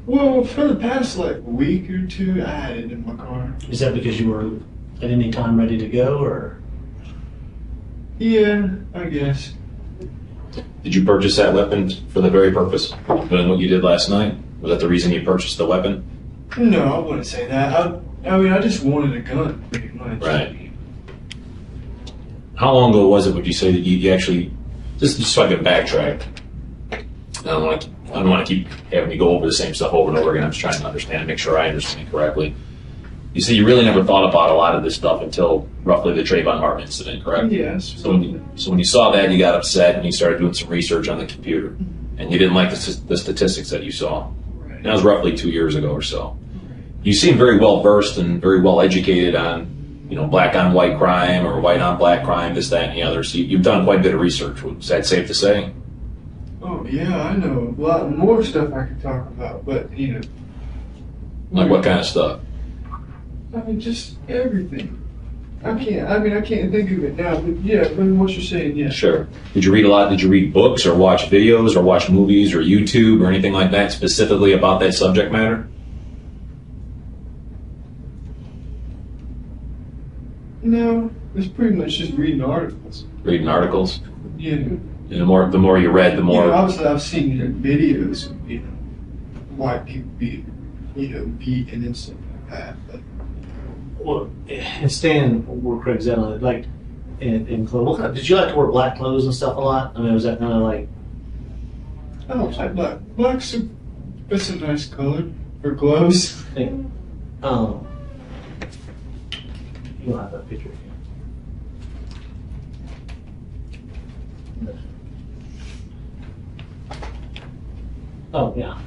Well, for the past week or two, I had it in my car. Is that because you were at any time ready to go, or? Yeah, I guess. Did you purchase that weapon for the very purpose of doing what you did last night? Was that the reason you purchased the weapon? No, I wouldn't say that. I just wanted a gun, pretty much. Right. How long ago was it, would you say, that you actually, just so I can backtrack, I don't want to keep having you go over the same stuff over and over again. I'm just trying to understand and make sure I understand correctly. You say you really never thought about a lot of this stuff until roughly the Trayvon Martin incident, correct? Yes. So when you saw that, you got upset and you started doing some research on the computer, and you didn't like the statistics that you saw. Right. That was roughly 2 years ago or so. You seem very well versed and very well educated on, black on white crime or white on black crime, this, that, and the other. So you've done quite a bit of research. Is that safe to say? Oh, yeah, I know a lot more stuff I could talk about, but, Like what kind of stuff? I mean, just everything. I can't think of it now, but yeah, from what you're saying, yeah. Sure. Did you read a lot? Did you read books or watch videos or watch movies or YouTube or anything like that specifically about that subject matter? No, it's pretty much just reading articles. Reading articles? Yeah. And the more you read, the more... obviously I've seen videos of, white people being, beaten and stuff like that, but... Well, and staying where Craig's at on it, in clothes, did you like to wear black clothes and stuff a lot? I mean, was that kind of like... I don't like black. Black's it's a nice color for clothes. You don't have that picture here. Oh, yeah.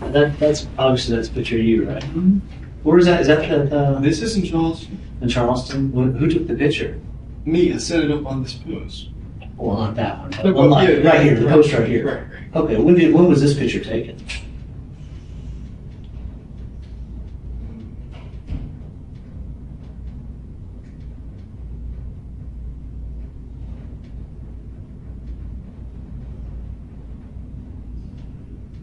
That's obviously that's a picture of you, right? Mm-hmm. Where is that? Is that This is in Charleston. in Charleston? Who took the picture? Me, I set it up on this post. Well, not that one. The One yeah, right here, the post right here. Right. Okay, when was this picture taken?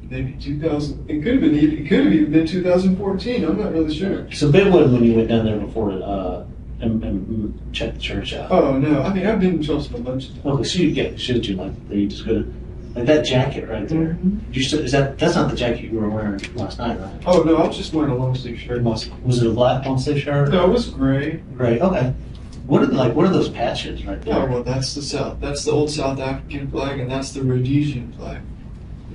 maybe 2000. It could have been. It could have even been 2014. I'm not really sure. So big one when you went down there before and checked the church out. Oh no! I mean, I've been in Charleston a bunch of times. Okay, so you should do like you just go to like that jacket right there. Mm-hmm. That's not the jacket you were wearing last night, right? Oh no! I was just wearing a long sleeve shirt. Was it a black long sleeve shirt? No, it was gray. Gray. Okay. What are those patches right there? Oh well, that's the South. That's the old South African flag, and that's the Rhodesian flag.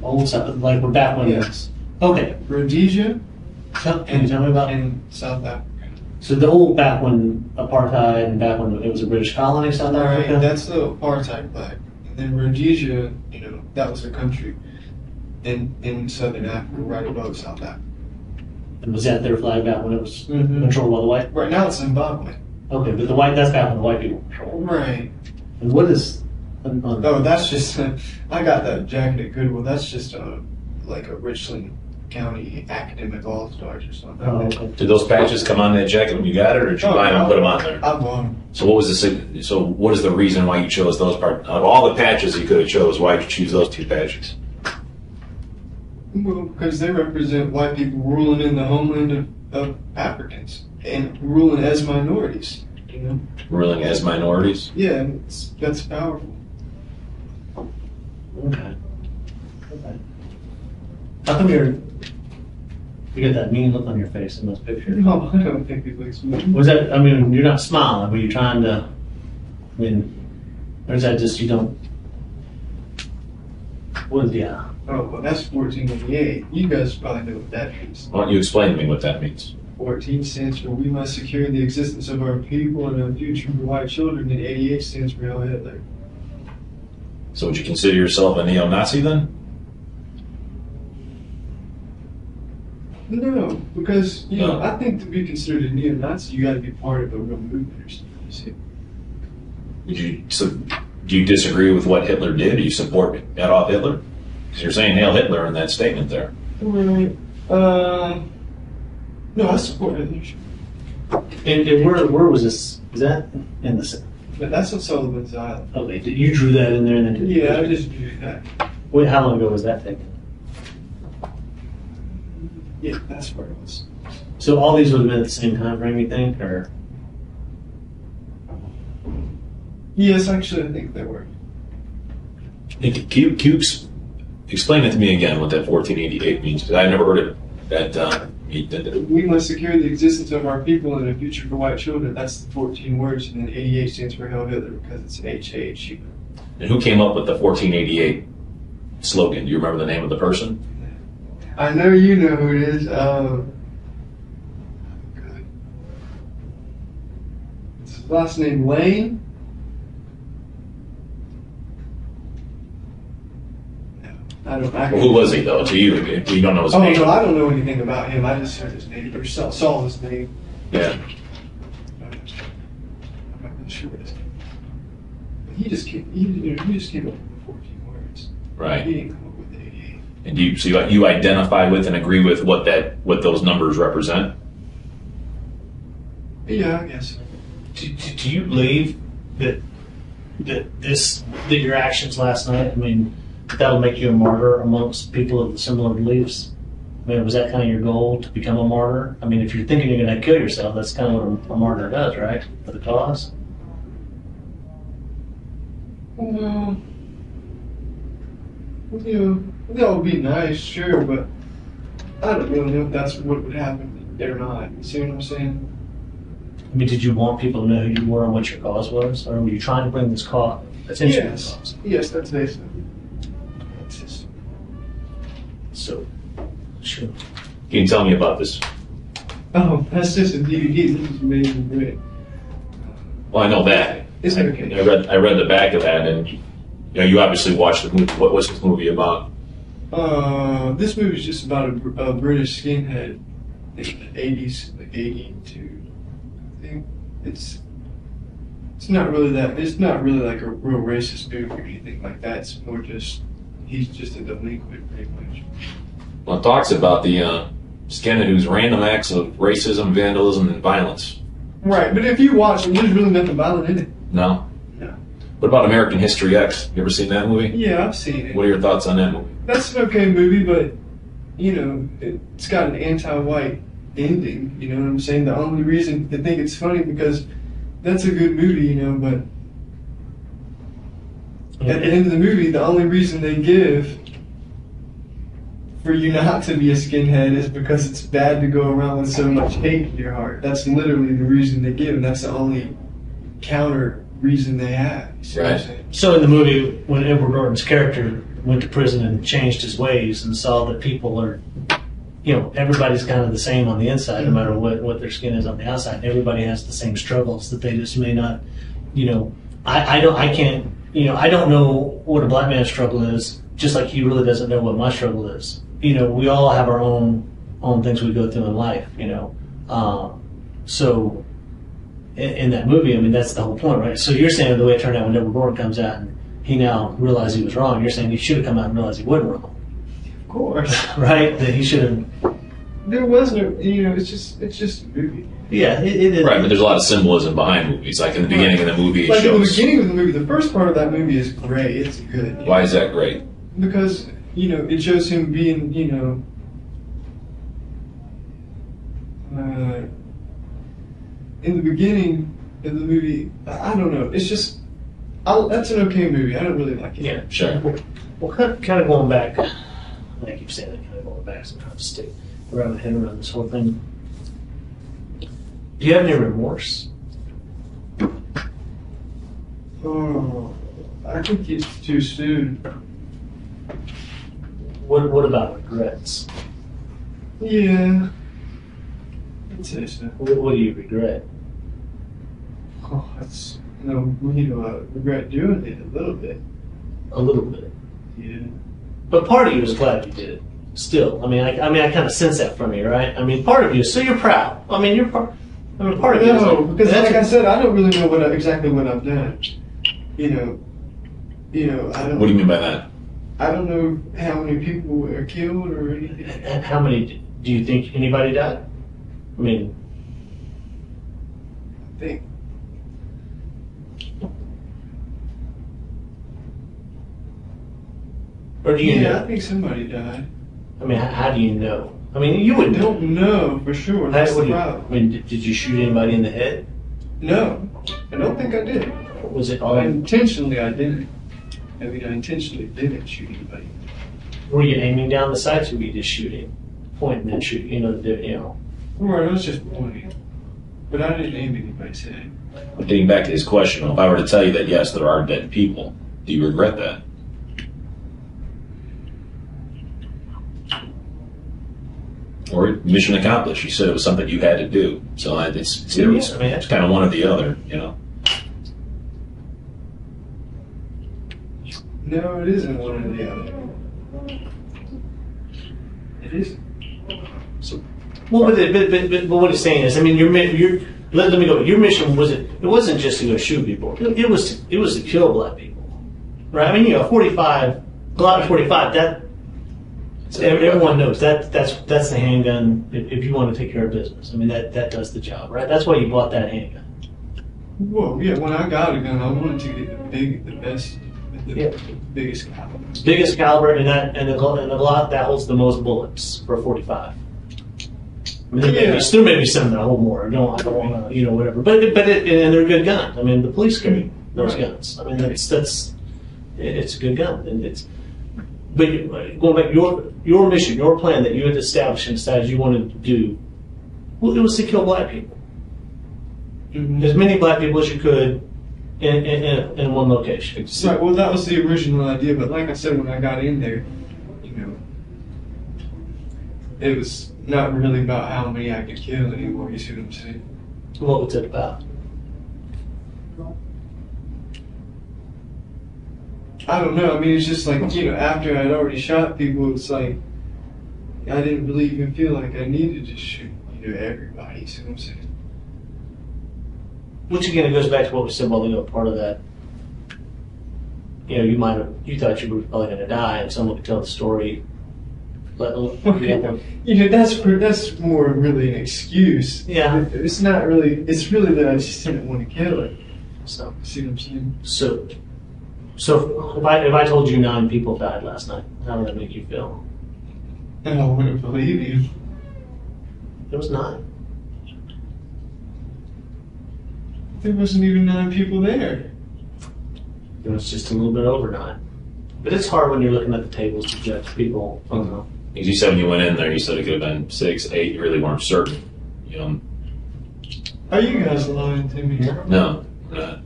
Old South, like we're back when. Yes. Okay. Rhodesia. Can you tell me about? In South Africa. So the old back when apartheid and back when it was a British colony, South Africa. Right, that's the apartheid flag. And then Rhodesia, that was a country in southern Africa, right above South Africa. And was that their flag back when it was Mhm. controlled by the white? Right now it's Zimbabwe. Okay, but that's back when the white people controlled. Right. And what is? Oh, that's just. I got that jacket at Goodwill. That's just like a Richland County Academic All Stars or something. Oh, okay. Did those patches come on that jacket when you got it, or did you buy them and put them on there? I bought them. So what was so what is the reason why you chose those parts? Of all the patches you could have chose, why did you choose those two patches? Well, because they represent white people ruling in the homeland of Africans and ruling as minorities. Ruling as minorities? Yeah, and that's powerful. Okay. How come you got that mean look on your face in those pictures? No, I don't think it looks mean. Was that? I mean, you're not smiling. Were you trying to? I mean, or is that just you don't? What? Yeah. Oh, well, that's 1488. You guys probably know what that means. Why don't you explain to me what that means? 14 stands for we must secure the existence of our people and a future for white children, and 88 stands for Heil Hitler. So would you consider yourself a neo-Nazi then? No, because No. I think to be considered a neo-Nazi, you got to be part of a real movement or something. You see? Do you disagree with what Hitler did? Do you support Adolf Hitler? Because you're saying Hail Hitler in that statement there. Right. No, I support Hitler. And where was this? Is that in the? But that's on Sullivan's Island. Okay, you drew that in there and then. Yeah, I just drew that. Wait, how long ago was that taken? Yeah, that's where it was. So all these would have been at the same time frame, you think, or? Yes, actually, I think they were. Can you explain it to me again what that 1488 means? Because I never heard it. We must secure the existence of our people and a future for white children. That's the 14 words, and then 88 stands for Heil Hitler because it's HH. And who came up with the 1488 slogan? Do you remember the name of the person? I know you know who it is. God. It's his last name Lane. I don't. Well, who was he though? To you, if you don't know his Oh name. no, I don't know anything about him. I just heard his name or saw his name. Yeah. I'm not really sure what his name. But he just came. He just came up with 14 words. Right. He didn't come up with 88. And you identify with and agree with what those numbers represent? Yeah, I guess. Do you believe that your actions last night? I mean, that'll make you a martyr amongst people of similar beliefs. I mean, was that kind of your goal to become a martyr? I mean, if you're thinking you're going to kill yourself, that's kind of what a martyr does, right? For the cause. Well, that would be nice, sure, but I don't really know if that's what would happen or not. You see what I'm saying? I mean, did you want people to know who you were and what your cause was, or were you trying to bring this attention to the cause? Yes, that's basically. So, sure. Can you tell me about this? Oh, that's just a DVD. This is amazing, great. Well, I know that. It's okay. I read the back of that, and you obviously watched the movie. What's this movie about? This movie is just about a British skinhead in the 80s, like 82. I think it's not really that. It's not really like a real racist movie or anything like that. It's more just he's just a delinquent, pretty much. Well, it talks about the skinhead who's random acts of racism, vandalism, and violence. Right, but if you watch it, there's really nothing violent in it. No? No. What about American History X? You ever seen that movie? Yeah, I've seen it. What are your thoughts on that movie? That's an okay movie, but you know, it's got an anti-white ending. You know what I'm saying? The only reason I think it's funny because that's a good movie, you know, but at the end of the movie, the only reason they give for you not to be a skinhead is because it's bad to go around with so much hate in your heart. That's literally the reason they give, and that's the only counter reason they have. You see what I'm saying? So in the movie, when Edward Norton's character went to prison and changed his ways and saw that people are, you know, everybody's kind of the same on the inside, no matter what their skin is on the outside. Everybody has the same struggles that they just may not, you know. I don't know what a black man's struggle is, just like he really doesn't know what my struggle is. You know, we all have our own things we go through in life, you know. So in that movie, I mean, that's the whole point, right? So you're saying the way it turned out when Edward Norton comes out and he now realized he was wrong, you're saying he should have come out and realized he wasn't wrong. Of course. Right? That he should have. There was no, you know, it's just a movie. Yeah, it is. Right, but there's a lot of symbolism behind movies. Like in the beginning of the movie, it like in the shows. beginning of the movie, the first part of that movie is great. It's good. Why is that great? Because, you know, it shows him being, you know, in the beginning of the movie, I don't know. It's just, that's an okay movie. I don't really like it. Yeah, Sure. Well, kind of going back, I keep saying that, kind of going back, so I'm trying to stick around my head around this whole thing. Do you have any remorse? Oh, I think it's too soon. What about regrets? Yeah. I'd say so. What do you regret? Oh, it's, you know, I regret doing it a little bit. A little bit. Yeah. But part of you is glad you did it. Still, I mean, I kind of sense that from you, right? I mean, part of you. So you're proud. I mean, part of you. No, Is because like, like I said, I don't really know exactly what I've done. You know, I don't. What do you mean by that? I don't know how many people were killed or anything. And how many do you think anybody died? I mean, I think. or do you Yeah, I know? think somebody died. I mean, how do you know? I mean, you I wouldn't know. don't know for sure. How That's would the you- problem. I mean, did you shoot anybody in the head? No, I don't think I did. Was it all? Intentionally, I didn't. I mean, I intentionally didn't shoot anybody. Were you aiming down the sights, or were you just shooting, pointing and shooting? You know. Right, I was just pointing. But I didn't aim anybody's head. But getting back to his question, if I were to tell you that yes, there are dead people, do you regret that? Or mission accomplished? You said it was something you had to do, so it's Yeah, I mean, it's kind of one or the other, you know. No, it isn't one or the other. It isn't. So Well, but what he's saying is, I mean, let me go. Your mission it wasn't just to go shoot people. It was to kill black people, right? I mean, you know, 45, Glock 45. That everyone knows that's the handgun. If you want to take care of business, I mean, that does the job, right? That's why you bought that handgun. Well, yeah, when I got a gun, I wanted to get the Yeah. biggest caliber. Biggest caliber, and the Glock that holds the most bullets for 45. I mean, there may be some that hold more. I don't want to, you know, whatever. But and they're good guns. I mean, the police carry those guns. I mean, it's a good gun, and it's. But going back, your mission, your plan that you had established and decided you wanted to do, well, it was to kill black people, as many black people as you could, in one location. Right. Well, that was the original idea, but like I said, when I got in there, you know, it was not really about how many I could kill anymore. You see what I'm saying? What was it about? I don't know. I mean, it's just like, you know, after I'd already shot people, it's like I didn't really even feel like I needed to shoot, you know, everybody. You see what I'm saying? Which again, it goes back to what we said while ago. Part of that, you know, you thought you were probably going to die, and someone could tell the story. You know, that's more really an excuse. Yeah. It's not really. It's really that I just didn't want to kill it. So, See what I'm saying? so if I told you 9 people died last night, how would that make you feel? And I wouldn't believe you. It was 9. There wasn't even 9 people there. It was just a little bit over 9. But it's hard when you're looking at the tables to judge people. I don't know. Because you said when you went in there, you said it could have been 6, 8. You really weren't certain. You know. Are you guys lying to me? No, we're not.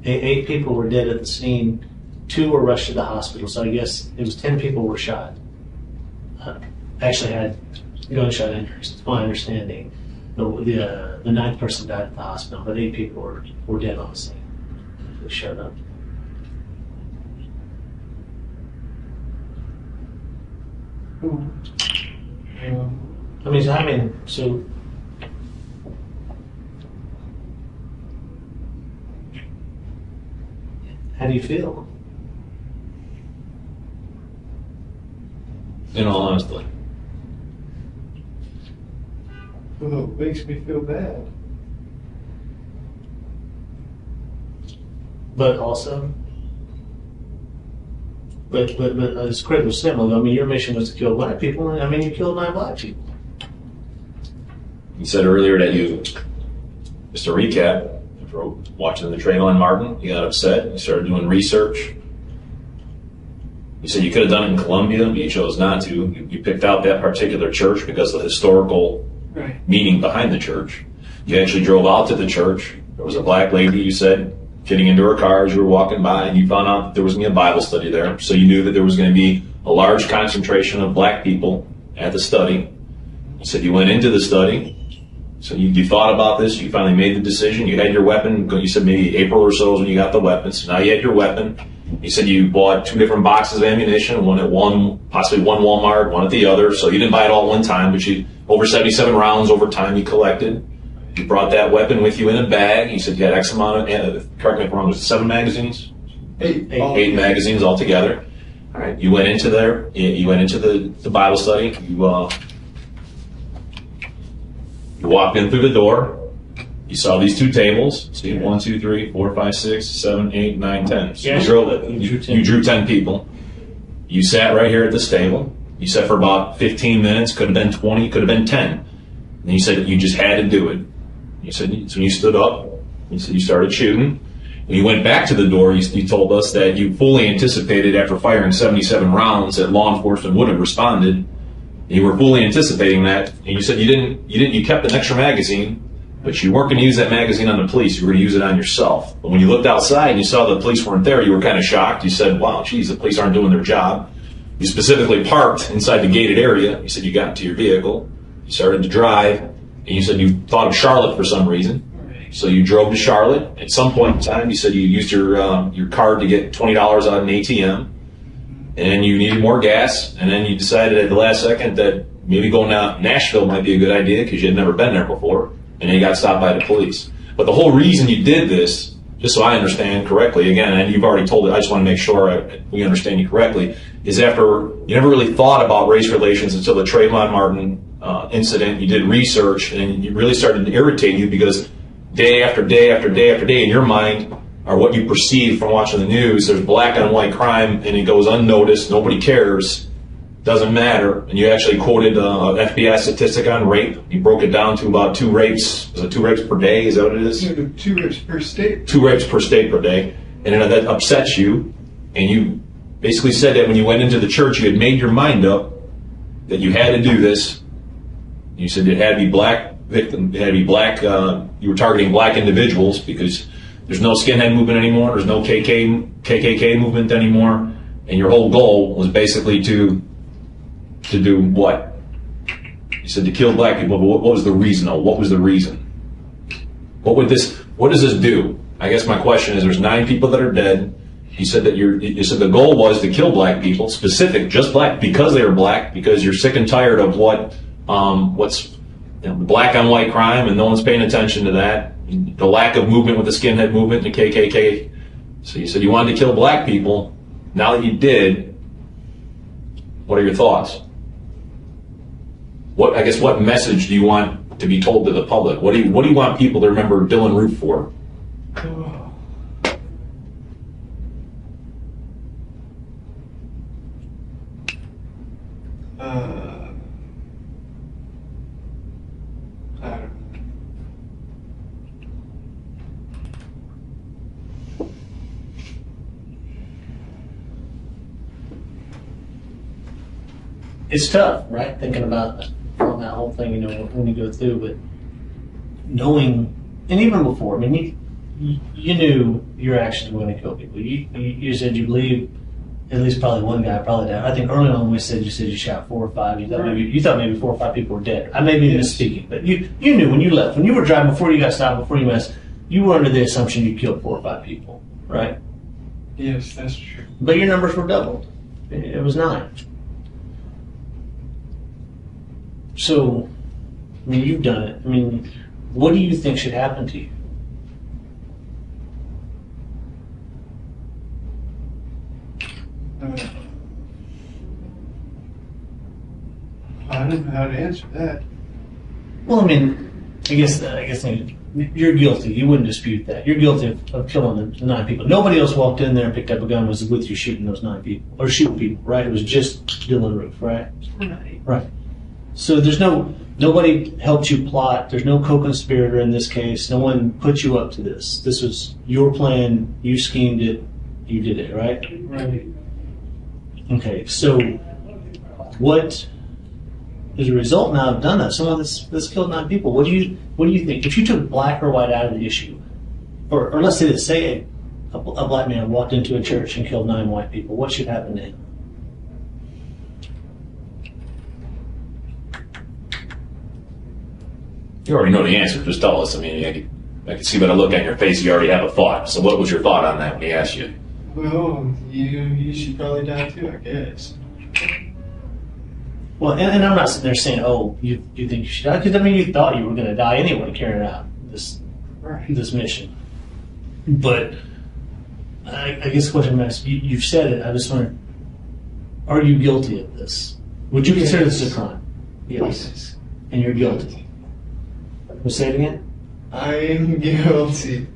8 people were dead at the scene. 2 were rushed to the hospital. So I guess it was 10 people were shot. Actually had gunshot injuries. It's my understanding. The 9th person died at the hospital, but 8 people were dead on the scene. They showed up. I mean, so how do you feel? In all honesty. Well, it makes me feel bad. But also, but as Craig was saying, I mean, your mission was to kill black people. I mean, you killed 9 black people. You said earlier that you, just to recap, after watching the Trayvon Martin, you got upset. You started doing research. You said you could have done it in Columbia, but you chose not to. You picked out that particular church because of the historical meaning behind the church. You actually drove out to the church. There was a black lady, you said, getting into her car as you were walking by, and you found out that there was going to be a Bible study there. So you knew that there was going to be a large concentration of black people at the study. You said you went into the study. So you thought about this. You finally made the decision. You had your weapon. You said maybe April or so is when you got the weapon. So now you had your weapon. You said you bought 2 different boxes of ammunition, one at one, possibly one Walmart, one at the other. So you didn't buy it all at one time, but you over 77 rounds over time you collected. You brought that weapon with you in a bag. You said you had X amount of, correct me if I'm wrong, was it 7 magazines? 8. 8 magazines altogether. All right. You went into there. You went into the Bible study. You walked in through the door. You saw these 2 tables. See, 1, 2, 3, 4, 5, 6, 7, 8, 9, 10. So you drew 10 people. You sat right here at this table. You sat for about 15 minutes. Could have been 20. Could have been 10. And you said that you just had to do it. You said so when you stood up. You said you started shooting. When you went back to the door, you told us that you fully anticipated after firing 77 rounds that law enforcement would have responded. You were fully anticipating that, and you said you kept an extra magazine, but you weren't going to use that magazine on the police. You were going to use it on yourself. But when you looked outside and you saw the police weren't there, you were kind of shocked. You said, wow, geez, the police aren't doing their job. You specifically parked inside the gated area. You said you got into your vehicle. You started to drive, and you said you thought of Charlotte for some reason. So you drove to Charlotte. At some point in time, you said you used your card to get $20 out of an ATM. And you needed more gas, and then you decided at the last second that maybe going to Nashville might be a good idea because you had never been there before, and then you got stopped by the police. But the whole reason you did this, just so I understand correctly, again, and you've already told it, I just want to make sure we understand you correctly, is after you never really thought about race relations until the Trayvon Martin incident. You did research, and it really started to irritate you because day after day after day after day in your mind, or what you perceive from watching the news, there's black on white crime and it goes unnoticed, nobody cares, doesn't matter. And you actually quoted an FBI statistic on rape. You broke it down to about 2 rapes. Was it 2 rapes per day? Is that what it is? 2 rapes per state. 2 rapes per state per day. And that upsets you. And you basically said that when you went into the church, you had made your mind up that you had to do this. You said it had to be black victim, it had to be black, you were targeting black individuals because there's no skinhead movement anymore. There's no KKK movement anymore. And your whole goal was basically to do what? You said to kill black people, but what was the reason though? What was the reason? What does this do? I guess my question is there's 9 people that are dead. You said that you said the goal was to kill black people, specific, just black, because they are black, because you're sick and tired of what's black on white crime and no one's paying attention to that. The lack of movement with the skinhead movement and the KKK. So you said you wanted to kill black people. Now that you did, what are your thoughts? What message do you want to be told to the public? What do you want people to remember Dylann Roof for? it's tough, right? Thinking about that whole thing, you know, when you go through, but knowing, and even before, I mean, you knew your actions were going to kill people. You said you believe at least probably one guy probably died. I think early on you said you shot 4 or 5. You thought maybe 4 or 5 people were dead. I may be misspeaking, but you knew when you left, when you were driving, before you got stopped, before you messed, you were under the assumption you killed 4 or 5 people, right? Yes, that's true. But your numbers were doubled. It was 9. So, I mean, you've done it. I mean, what do you think should happen to you? I don't know how to answer that. Well, I mean, I guess you're guilty. You wouldn't dispute that. You're guilty of killing the 9 people. Nobody else walked in there and picked up a gun and was with you shooting those 9 people. Or shooting people, right? It was just Dylann Roof, right? Right. So there's nobody helped you plot. There's no co-conspirator in this case. No one put you up to this. This was your plan. You schemed it. You did it, right? Right. Okay, so what as a result now of done that, someone that's killed 9 people, what do you think? If you took black or white out of the issue, or let's say this, say a black man walked into a church and killed 9 white people, what should happen to him? You already know the answer. Just tell us. I mean, I can see by the look on your face you already have a thought. So what was your thought on that when he asked you? Well, you should probably die too, I guess. Well, and I'm not sitting there saying, oh, you think you should die, because I mean, you thought you were going to die anyway carrying out this mission. But I guess the question I'm asking, you've said it, I just wonder, are you guilty of this? Would you consider this a crime? Yes. And you're guilty. We'll say it again? I am guilty.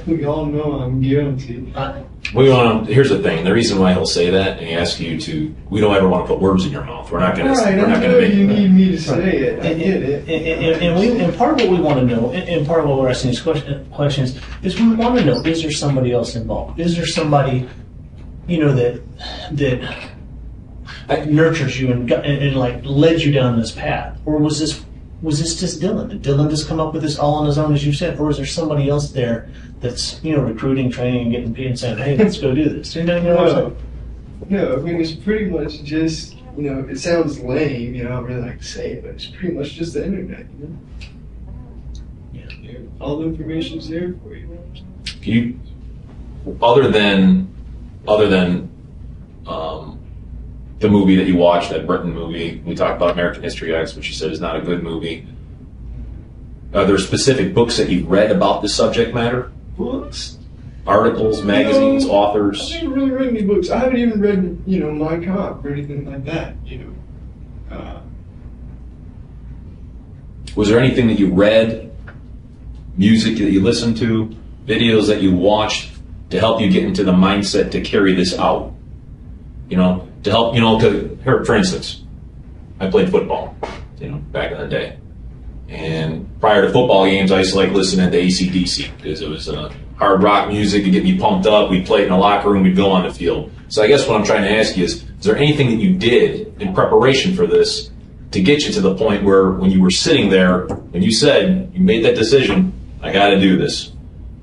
We all know I'm guilty. Here's the thing. The reason why he'll say that and he asks you to, we don't ever want to put words in your mouth. We're not going to. Right, I know you need me to say it. I get it. And part of what we want to know, and part of what we're asking these questions, is we want to know: is there somebody else involved? Is there somebody, that nurtures you and like led you down this path, or was this just Dylann? Did Dylann just come up with this all on his own, as you said, or is there somebody else there that's recruiting, training, and getting paid and saying, "Hey, let's go do this"? No, I mean it's pretty much just it sounds lame, I don't really like to say it, but it's pretty much just the internet, Yeah, all the information's there for you. Can you, other than the movie that you watched, that Britain movie, we talked about American History X, which you said is not a good movie. Are there specific books that you've read about this subject matter? Books? Articles, magazines, authors? I haven't really read any books. I haven't even read, Mein Kampf or anything like that, Was there anything that you read, music that you listened to, videos that you watched to help you get into the mindset to carry this out? To help, for instance, I played football, back in the day. And prior to football games, I used to like listening to AC/DC because it was hard rock music to get me pumped up. We'd play it in the locker room, we'd go on the field. So I guess what I'm trying to ask you is there anything that you did in preparation for this to get you to the point where when you were sitting there, when you said, you made that decision, I got to do this.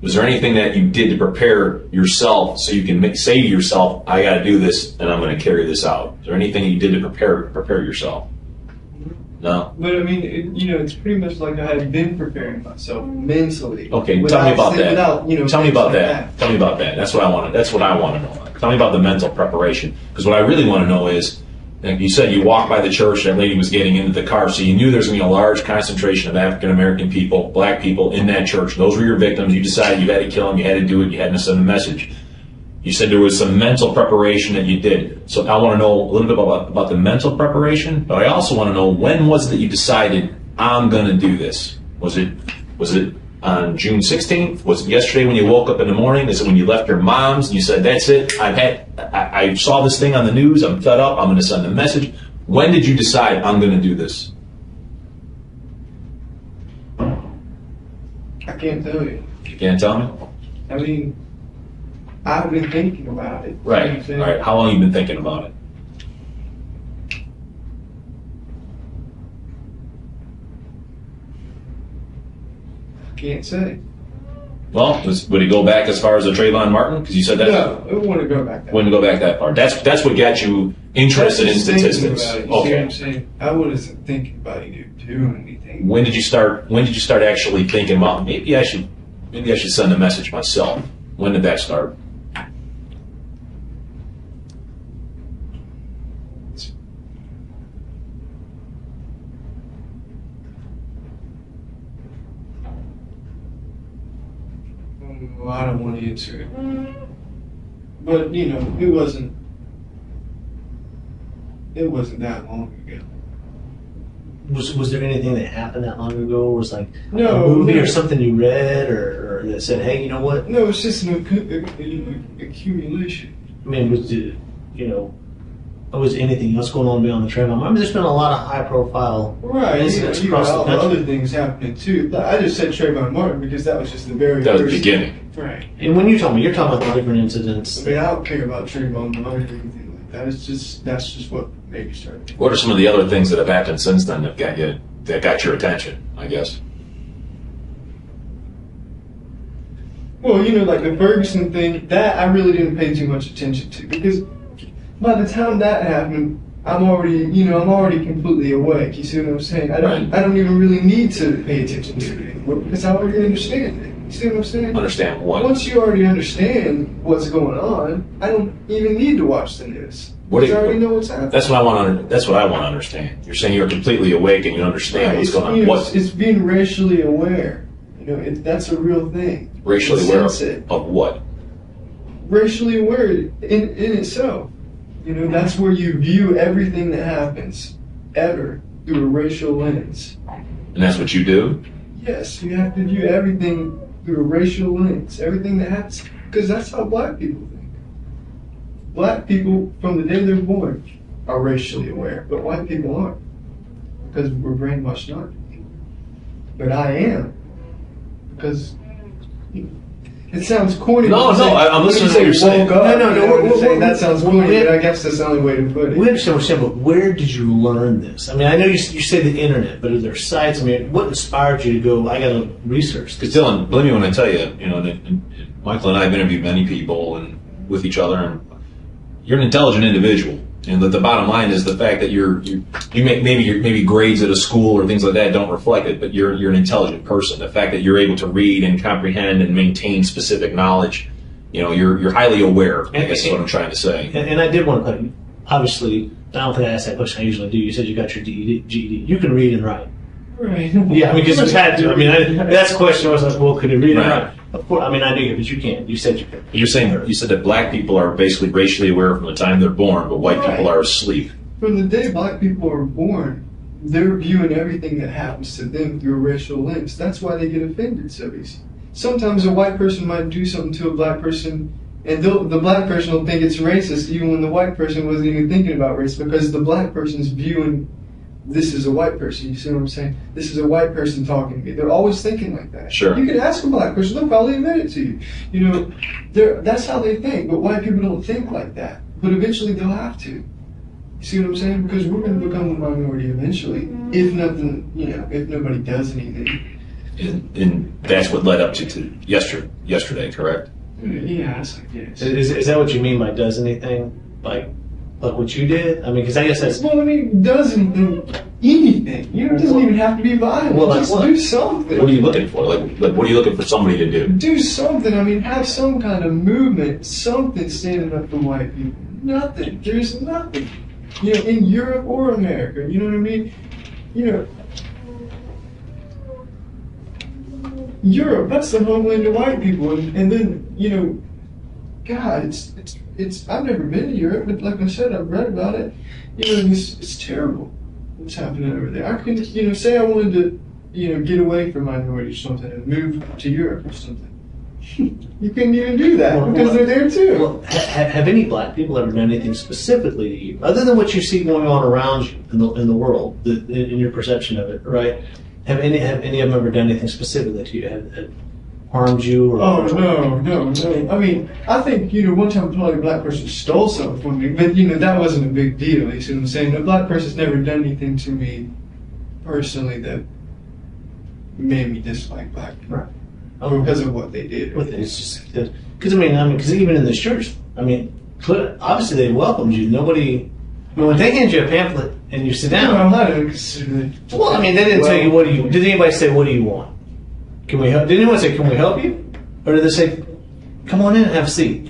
Was there anything that you did to prepare yourself so you can say to yourself, I got to do this and I'm going to carry this out? Is there anything you did to prepare yourself? No? But I mean, it's pretty much like I had been preparing myself mentally. Okay, tell me about that. Tell me about that. Tell me about that. That's what I want to know. Tell me about the mental preparation. Because what I really want to know is, like you said, you walked by the church, that lady was getting into the car, so you knew there was going to be a large concentration of African American people, black people in that church. Those were your victims. You decided you had to kill them, you had to do it, you had to send a message. You said there was some mental preparation that you did. So I want to know a little bit about the mental preparation, but I also want to know, when was it that you decided, I'm going to do this? Was it on June 16th? Was it yesterday when you woke up in the morning? Is it when you left your mom's and you said, that's it, I saw this thing on the news, I'm fed up, I'm going to send a message? When did you decide, I'm going to do this? I can't tell you. You can't tell me? I mean, I've been thinking about it. Right. How long have you been thinking about it? can't say. Well, would he go back as far as the Trayvon Martin? Because you said that. No, I wouldn't go back that. Wouldn't go back that far. That's what got you interested in statistics. About it. You see what I'm saying? I wasn't thinking about you doing anything. When did you start actually thinking about maybe I should send a message myself? When did that start? Well, I don't want to answer it. But you know, it wasn't that long ago. Was there anything that happened that long ago? Or was like No, a movie no. or something you read or that said, hey, you know what? No, it's just an accumulation. I mean, was anything else going on beyond the Trayvon? I mean, there's been a lot of high profile Right, incidents you got across the all the country. other things happening too. But I just said Trayvon Martin because that was just the very That was the first. beginning. Right. And when you're talking about the different incidents. I mean, I don't care about Trayvon Martin or anything like that. That's just what made me start. What are some of the other things that have happened since then that got your attention? I guess. Well, you know, like the Ferguson thing, that I really didn't pay too much attention to because by the time that happened, I'm already completely awake. You see what I'm saying? I don't even really need to pay attention to it anymore because I already understand it. You see what I'm saying? Understand what? Once you already understand what's going on, I don't even need to watch the news. What Because do I you- already know what's happening. That's what I want to understand. You're saying you're completely awake and you understand what's going on. You know, What it's being racially aware. You know, that's a real thing. racially It's aware sensitive. of what? Racially aware in itself. You know, that's where you view everything that happens ever through a racial lens. And that's what you do. Yes, you have to view everything through a racial lens. Everything that happens, because that's how black people think. Black people, from the day they're born, are racially aware, but white people aren't, because we're brainwashed not to be. But I am, because it sounds corny. No, to no, say- I'm listening to what you're saying. woke up, No, no, you no, know, we're- to say we're- that sounds we're- corny, but I guess that's the only way to put it. We understand what you're saying, but where did you learn this? I mean, I know you say the internet, but are there sites? I mean, what inspired you to go, I got to research Because this? Dylan, believe me when I tell you, and Michael and I have interviewed many people and with each other, and you're an intelligent individual. And the bottom line is the fact that you make maybe grades at a school or things like that don't reflect it, but you're an intelligent person. The fact that you're able to read and comprehend and maintain specific knowledge, you're highly aware. I guess is what I'm trying to say. And I did want to put, obviously, I don't think I asked that question I usually do. You said you got your GED. You can read and write. Right. Yeah, because you had to. I mean, that's the question was like, well, could you read and Right. write? Of course, I mean, I knew, but you can't. You said you could. You said that black people are basically racially aware from the time they're born, but white people are asleep. From the day black people are born, they're viewing everything that happens to them through a racial lens. That's why they get offended so easy. Sometimes a white person might do something to a black person, and the black person will think it's racist, even when the white person wasn't even thinking about race, because the black person's viewing this is a white person. You see what I'm saying? This is a white person talking to me. They're always thinking like that. Sure. You could ask a black person; they'll probably admit it to you. You know, that's how they think. But white people don't think like that. But eventually, they'll have to. You see what I'm saying? Because we're going to become a minority eventually, if nothing, if nobody does anything. And that's what led up to yesterday, correct? Yes, I guess. Is that what you mean by does anything? Like what you did? I mean, because I guess that's. Well, I mean, doesn't do anything. It doesn't even have to be violent. Well, like just what? do something. What are you looking for? Like what are you looking for somebody to do? Do something. I mean, have some kind of movement, something standing up for white people. Nothing. There's nothing. In Europe or America. You know what I mean? Europe, that's the homeland of white people. And then, God, it's I've never been to Europe, but like I said, I've read about it. It's terrible what's happening over there. I couldn't, say I wanted to, get away from minorities or something and move to Europe or something. You couldn't even do that because they're there too. Well, have any black people ever done anything specifically to you, other than what you see going on around you in the world, in your perception of it, right? Have any of them ever done anything specifically to you? Have harmed you? Or, Oh, no. I mean, I think, one time probably a black person stole something from me, but, that wasn't a big deal. You see what I'm saying? A black person's never done anything to me personally that, made me dislike black people. Right. Because of what they did. It's just because because even in this church, obviously they welcomed you. Nobody. When they hand you a pamphlet and you sit down. I don't consider it. Well, they didn't tell you what do you. Did anybody say what do you want? Can we help? Did anyone say can we help you? Or did they say come on in and have a seat?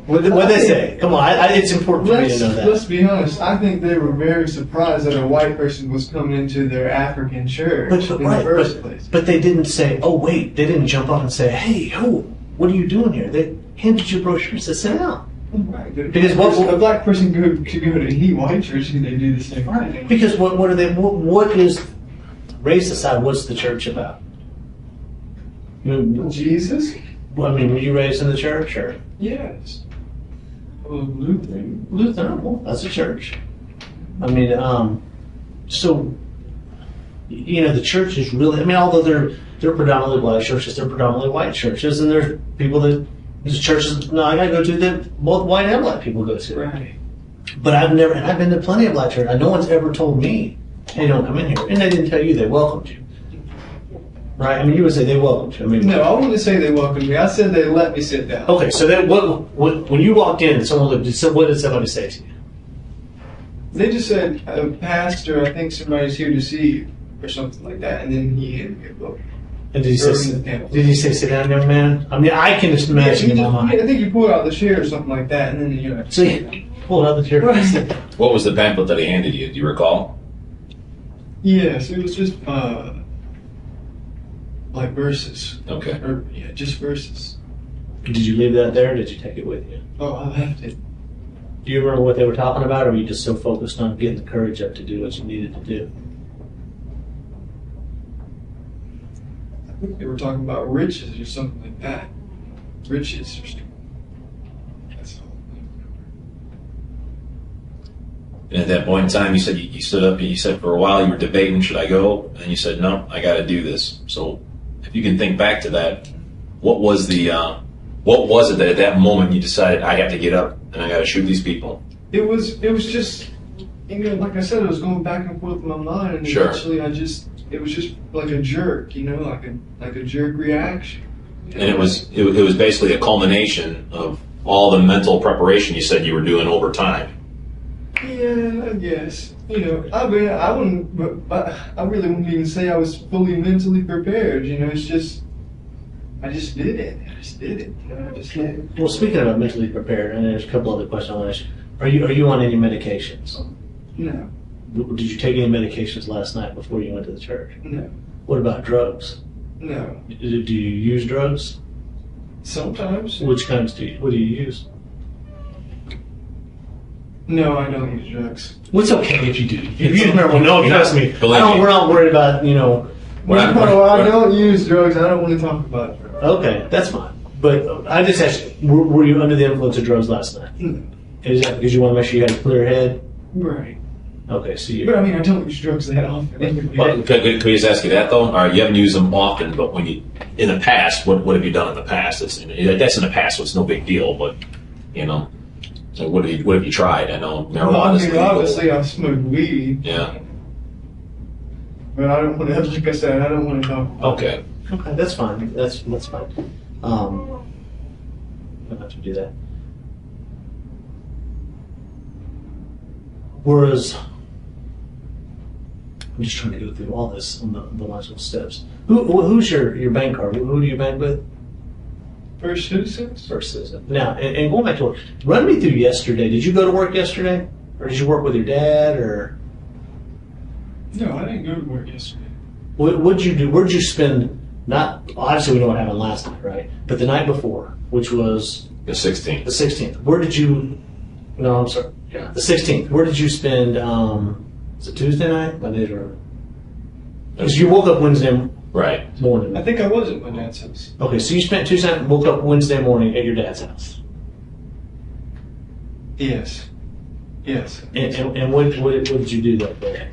What did they say? Come on, it's important for me to know that. Let's be honest. I think they were very surprised that a white person was coming into their African church in the first place. But they didn't say, oh, wait. They didn't jump up and say, hey, what are you doing here? They handed you a brochure and said, sit down. Right. Because a black person could go to any white church and they do the same thing. Because what is, race aside, what's the church about? Jesus? Were you raised in the church? Or? Yes. Lutheran. Well, that's a church. So, the church is really, although they're predominantly black churches, they're predominantly white churches, and there's people that, these churches, I gotta go to that both white and black people go to. Right. But I've been to plenty of black churches. No one's ever told me, hey, don't come in here. And they didn't tell you they welcomed you. Right? You would say they welcomed you. No, I wouldn't say they welcomed me. I said they let me sit down. Okay, so when you walked in, what did somebody say to you? They just said, Pastor, I think somebody's here to see you, or something like that. And then he handed me a book. And did he say, sit down, young man? I can just imagine in my mind. I think he pulled out the chair or something like that, and then So he pulled out the chair. What was the pamphlet that he handed you? Do you recall? Yes, it was just like verses. Okay. Just verses. Did you leave that there, or did you take it with you? Oh, I left it. Do you remember what they were talking about, or were you just so focused on getting the courage up to do what you needed to do? I think they were talking about riches or something like that. Riches or something. That's all. And at that point in time, you said you stood up and you said for a while you were debating, should I go? And then you said, no, I got to do this. So if you can think back to that, what was it that at that moment you decided I have to get up and I got to shoot these people? It was just, like I said, it was going back and forth in my mind, and Sure. eventually it was just like a jerk, like a jerk reaction. And it was basically a culmination of all the mental preparation you said you were doing over time. Yeah, I guess. I really wouldn't even say I was fully mentally prepared. It's just, I just did it. I just did it. Well, speaking about mentally prepared, and there's a couple other questions I want to ask you. Are you on any medications? No. Did you take any medications last night before you went to the church? No. What about drugs? No. Do you use drugs? Sometimes. Which kinds what do you use? No, I don't use drugs. What's okay if you do? If you use marijuana, no, trust me. Believe me. We're not worried about, I don't use drugs. I don't want to talk about drugs. Okay, that's fine. But I just asked you, were you under the influence of drugs last night? No. Is that because you want to make sure you had a clear head? Right. Okay, so you. But I don't use drugs that often. Well, could we just ask you that though? All right, you haven't used them often, but in the past, what have you done in the past? That's in the past, so it's no big deal. But so what have you tried? I know marijuana. Obviously, I've smoked weed. Yeah. But I don't want to. Like I said, I don't want to talk about Okay. Okay, that's fine. That's fine. I'm not have to do that. Whereas, I'm just trying to go through all this on the logical steps. Who's your bank card? Who do you bank with? First Citizens. First Citizen. Now, and going back to work, run me through yesterday. Did you go to work yesterday, or did you work with your dad, or? No, I didn't go to work yesterday. What'd you do? Where'd you spend? Not obviously we know what happened last night, right? But the night before, which was The 16th. the 16th. Where did you? No, I'm sorry. Yeah, the 16th. Where did you spend? Was it Tuesday night? Monday or? Because you woke up Wednesday Right. morning. I think I was at my dad's house. Okay, so you spent Tuesday night and woke up Wednesday morning at your dad's house. Yes. Yes. And what did you do that day?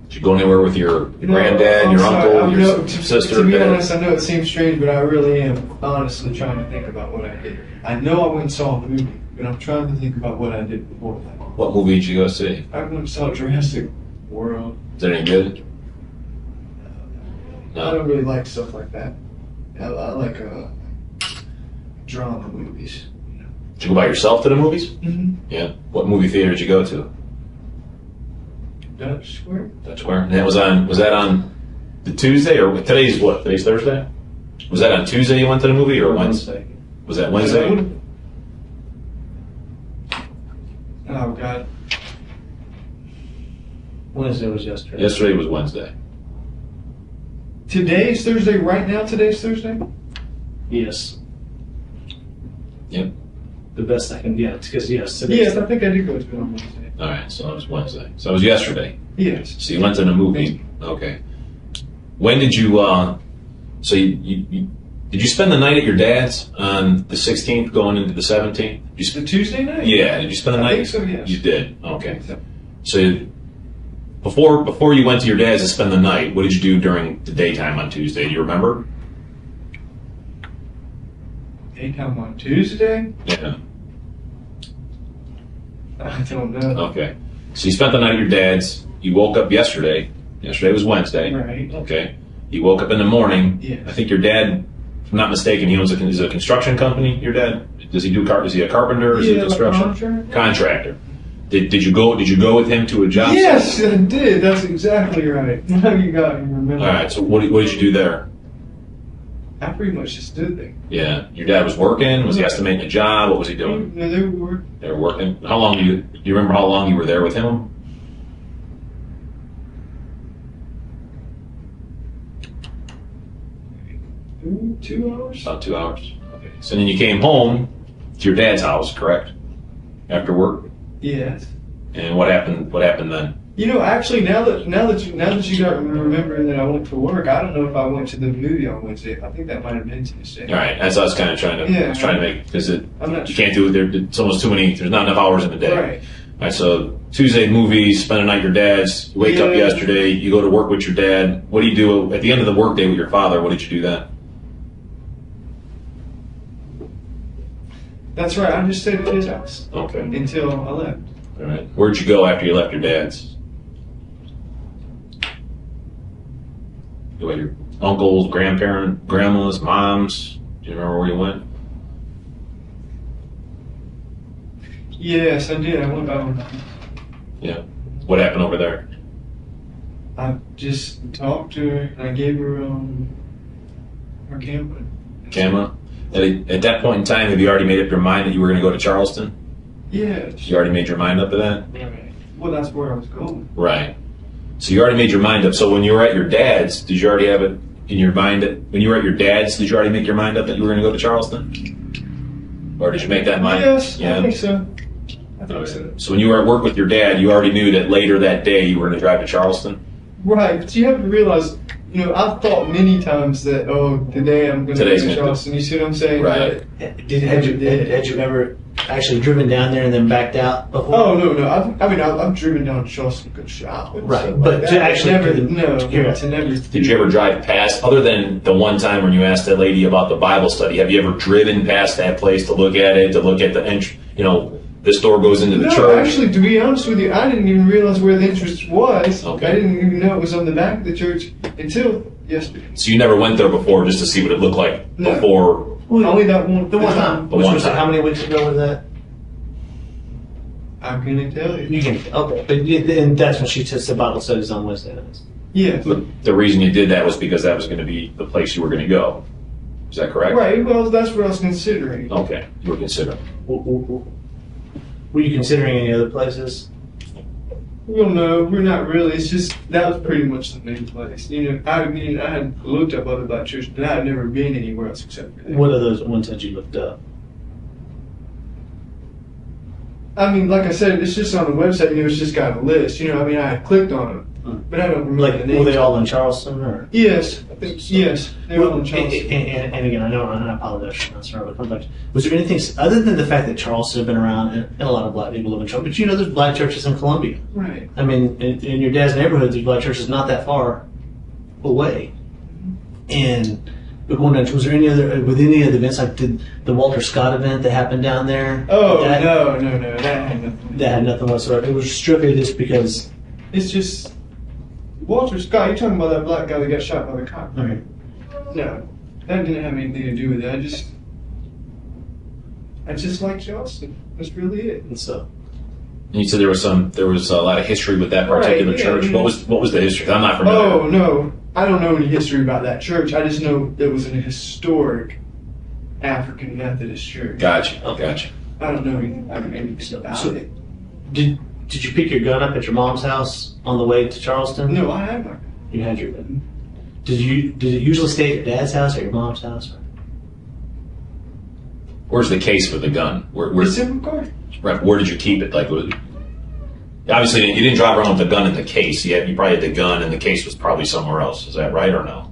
Did you go anywhere with your granddad, your uncle, your sister? To be honest, I know it seems strange, but I really am honestly trying to think about what I did. I know I went and saw a movie, but I'm trying to think about what I did before that. What movie did you go see? I went and saw Jurassic World. Is that any good? I don't really like stuff like that. I like drama movies. Did you go by yourself to the movies? Mm-hmm. Yeah. What movie theater did you go to? Dutch Square. Dutch Square. And was that on the Tuesday or today's what? Today's Thursday. Was that on Tuesday you went to the movie or Wednesday? Was that Wednesday? Oh God. Wednesday was yesterday. Yesterday was Wednesday. Today's Thursday. Right now, today's Thursday. Yes. Yep. The best I can get, because yes, today's Yes, I think I did go to it on Wednesday. All right, so it was Wednesday. So it was yesterday. Yes. So you went to the movie. Okay. When did you? So you did you spend the night at your dad's on the 16th, going into the 17th? The Tuesday night. Yeah. Did you spend the night? I think so. Yes. You did. Okay. So before you went to your dad's to spend the night, what did you do during the daytime on Tuesday? Do you remember? Daytime on Tuesday? Yeah. I don't know. Okay. So you spent the night at your dad's. You woke up yesterday. Yesterday was Wednesday. Right. Okay. You woke up in the morning. Yes. I think your dad, if I'm not mistaken, he owns a construction company. Your dad, does he do is he a carpenter or is he a construction contractor? Did you go with him to a job site? Yes, I did. That's exactly right. Now you remember. All right. So what did you do there? I pretty much just stood there. Yeah. Your dad was working. Was he estimating a job? What was he doing? No, they were. They were working. How long do you remember how long you were there with him? Maybe 2 hours. About 2 hours. Okay. So then you came home to your dad's house, correct? After work. Yes. And what happened? What happened then? You know, actually, now that you got remember that I went to work, I don't know if I went to the movie on Wednesday. I think that might have been Tuesday. All right. That's what I was kind of trying to. Yeah. I was trying to make because you not can't do it. It's almost too many. There's not enough hours in the day. Right. All right. So Tuesday movies, spend a night at your dad's. You wake up yesterday. You go to work with your dad. What do you do at the end of the workday with your father? What did you do then? That's right. I just stayed at his house Okay. until I left. All right. Where'd you go after you left your dad's? You went your uncles, grandmas, moms. Do you remember where you went? Yes, I did. I went back. Yeah. What happened over there? I just talked to her and I gave her her camera. Camera? At that point in time, have you already made up your mind that you were going to go to Charleston? Yes. You already made your mind up to that? Right. Well, that's where I was going. Right. So you already made your mind up. So when you were at your dad's, did you already have it in your mind when you were at your dad's, did you already make your mind up that you were going to go to Charleston? Or did you make that mind? Yes, Yeah. I think so. So when you were at work with your dad, you already knew that later that day you were going to drive to Charleston? Right, but you have to realize, I've thought many times that, today I'm going to go to Charleston. You see what I'm saying? Right. Had you ever actually driven down there and then backed out before? Oh, no. I've driven down to Charleston to go shopping. Right, but to actually never. Did you ever drive past, other than the one time when you asked that lady about the Bible study, have you ever driven past that place to look at it, to look at the this door goes into the church? Actually, to be honest with you, I didn't even realize where the entrance was. Okay. I didn't even know it was on the back of the church until yesterday. So you never went there before just to see what it looked like before? Only that one. The one time. The one was time. How many weeks ago was that? I'm going to tell you. You can. Okay. And that's when she took the Bible studies on Wednesday nights. Yes. But the reason you did that was because that was going to be the place you were going to go. Is that correct? Right. Well, that's what I was considering. Okay. You were considering. Were you considering any other places? Well, no, we're not really. It's just that was pretty much the main place. I had looked up other black churches, but I had never been anywhere else except for there. What are those ones that you looked up? I mean, like I said, it's just on the website, it's just got a list. I mean, I clicked on it, but I don't remember Like, the name. were they all in Charleston or? Yes, I think, yes, they were all in Charleston. And again, I know, and I apologize for not sorry, but was there anything other than the fact that Charleston had been around and a lot of black people live in Charleston? But there's black churches in Columbia. Right. I mean, in your dad's neighborhood, there's black churches not that far away. And but going down, was there any other with any of the events like did the Walter Scott event that happened down there? Oh no, that had nothing. That had nothing whatsoever. It was strictly just because It's just Walter Scott. You're talking about that black guy that got shot by the cop, right? No, that didn't have anything to do with it. I just like Charleston. That's really it. and so. And you said there was a lot of history with that particular Right, yeah, church. yeah. What was the history? I'm not familiar. Oh no, I don't know any history about that church. I just know it was an historic African Methodist church. Gotcha. I don't know anything about So- it. Did you pick your gun up at your mom's house on the way to Charleston? No, I have not. You had your gun. Did it usually stay at your dad's house or your mom's house? Where's the case for the gun? It's in my car. Right, where did you keep it? Like, obviously, you didn't drive around with the gun in the case. You probably had the gun, and the case was probably somewhere else. Is that right or no?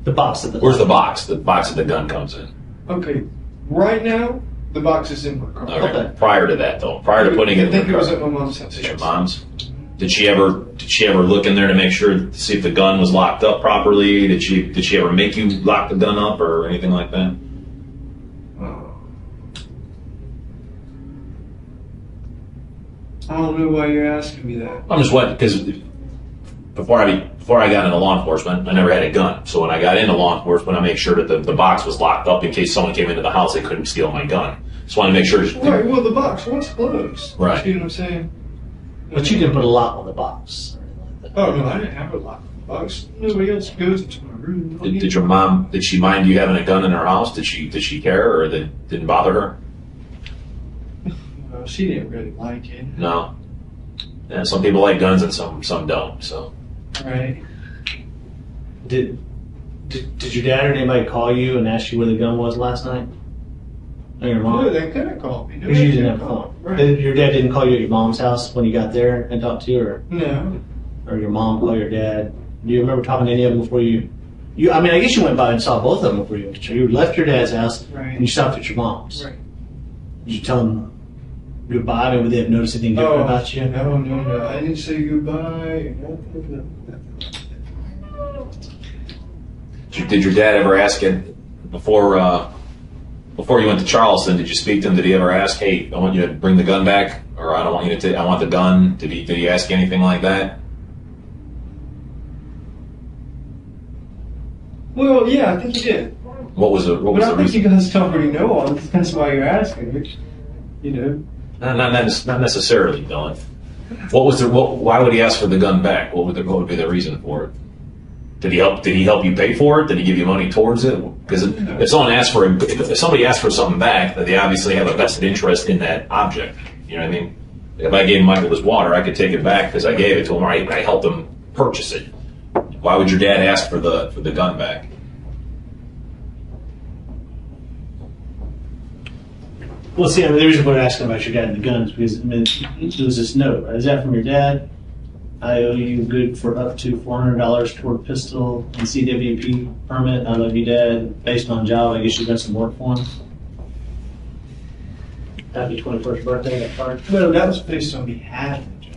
The box of the. Where's the box? The box that the gun comes in. Okay, right now the box is in my car. Okay. Prior to that, though, prior to putting it I think in it the was car, at my mom's house. at your mom's. Did she ever look in there to make sure to see if the gun was locked up properly? Did she ever make you lock the gun up or anything like that? I don't know why you're asking me that. I'm just wondering because before I got into law enforcement, I never had a gun. So when I got into law enforcement, I made sure that the box was locked up in case someone came into the house, they couldn't steal my gun. Just wanted to make sure. Right, well, the box was closed. Right. You know what I'm saying? But you didn't put a lock on the box. Oh, no, I didn't have a lock on the box. Nobody else goes into my room. Did your mom? Did she mind you having a gun in her house? Did she care, or that didn't bother her? No, she didn't really like it. No. Yeah, some people like guns and some don't. So. Right. Did your dad or anybody call you and ask you where the gun was last night? Or your mom? No, they couldn't call me. No, Because you they didn't couldn't have a call phone. me. Right. Your dad didn't call you at your mom's house when you got there and talked to you, No. or your mom called your dad? Do you remember talking to any of them before you? I mean, I guess you went by and saw both of them before you went to church. You left your dad's house Right. and you stopped at your mom's. Right. Did you tell them goodbye? I mean, would they have noticed anything different about you? No. I didn't say goodbye. Did your dad ever ask it before you went to Charleston? Did you speak to him? Did he ever ask, "Hey, I want you to bring the gun back," or "I don't want you to I want the gun"? Did he ask you anything like that? Well, yeah, I think he did. What was the But I think reason? you guys don't already know all this. That's why you're asking me. You know? Not necessarily, Dylan. Why would he ask for the gun back? What would be the reason for it? Did he help you pay for it? Did he give you money towards it? Because if somebody asks for something back, then they obviously have a vested interest in that object. You know what I mean? If I gave Michael his water, I could take it back because I gave it to him. I helped him purchase it. Why would your dad ask for the gun back? Well, see, I mean, the reason we're asking about your dad and the guns because, I mean, there was this note. Right? Is that from your dad? I owe you good for up to $400 toward pistol and CWP permit. I love you, Dad. Based on job, I guess you've done some work for him. Happy 21st birthday, that card. No, that was based on behalf of the job.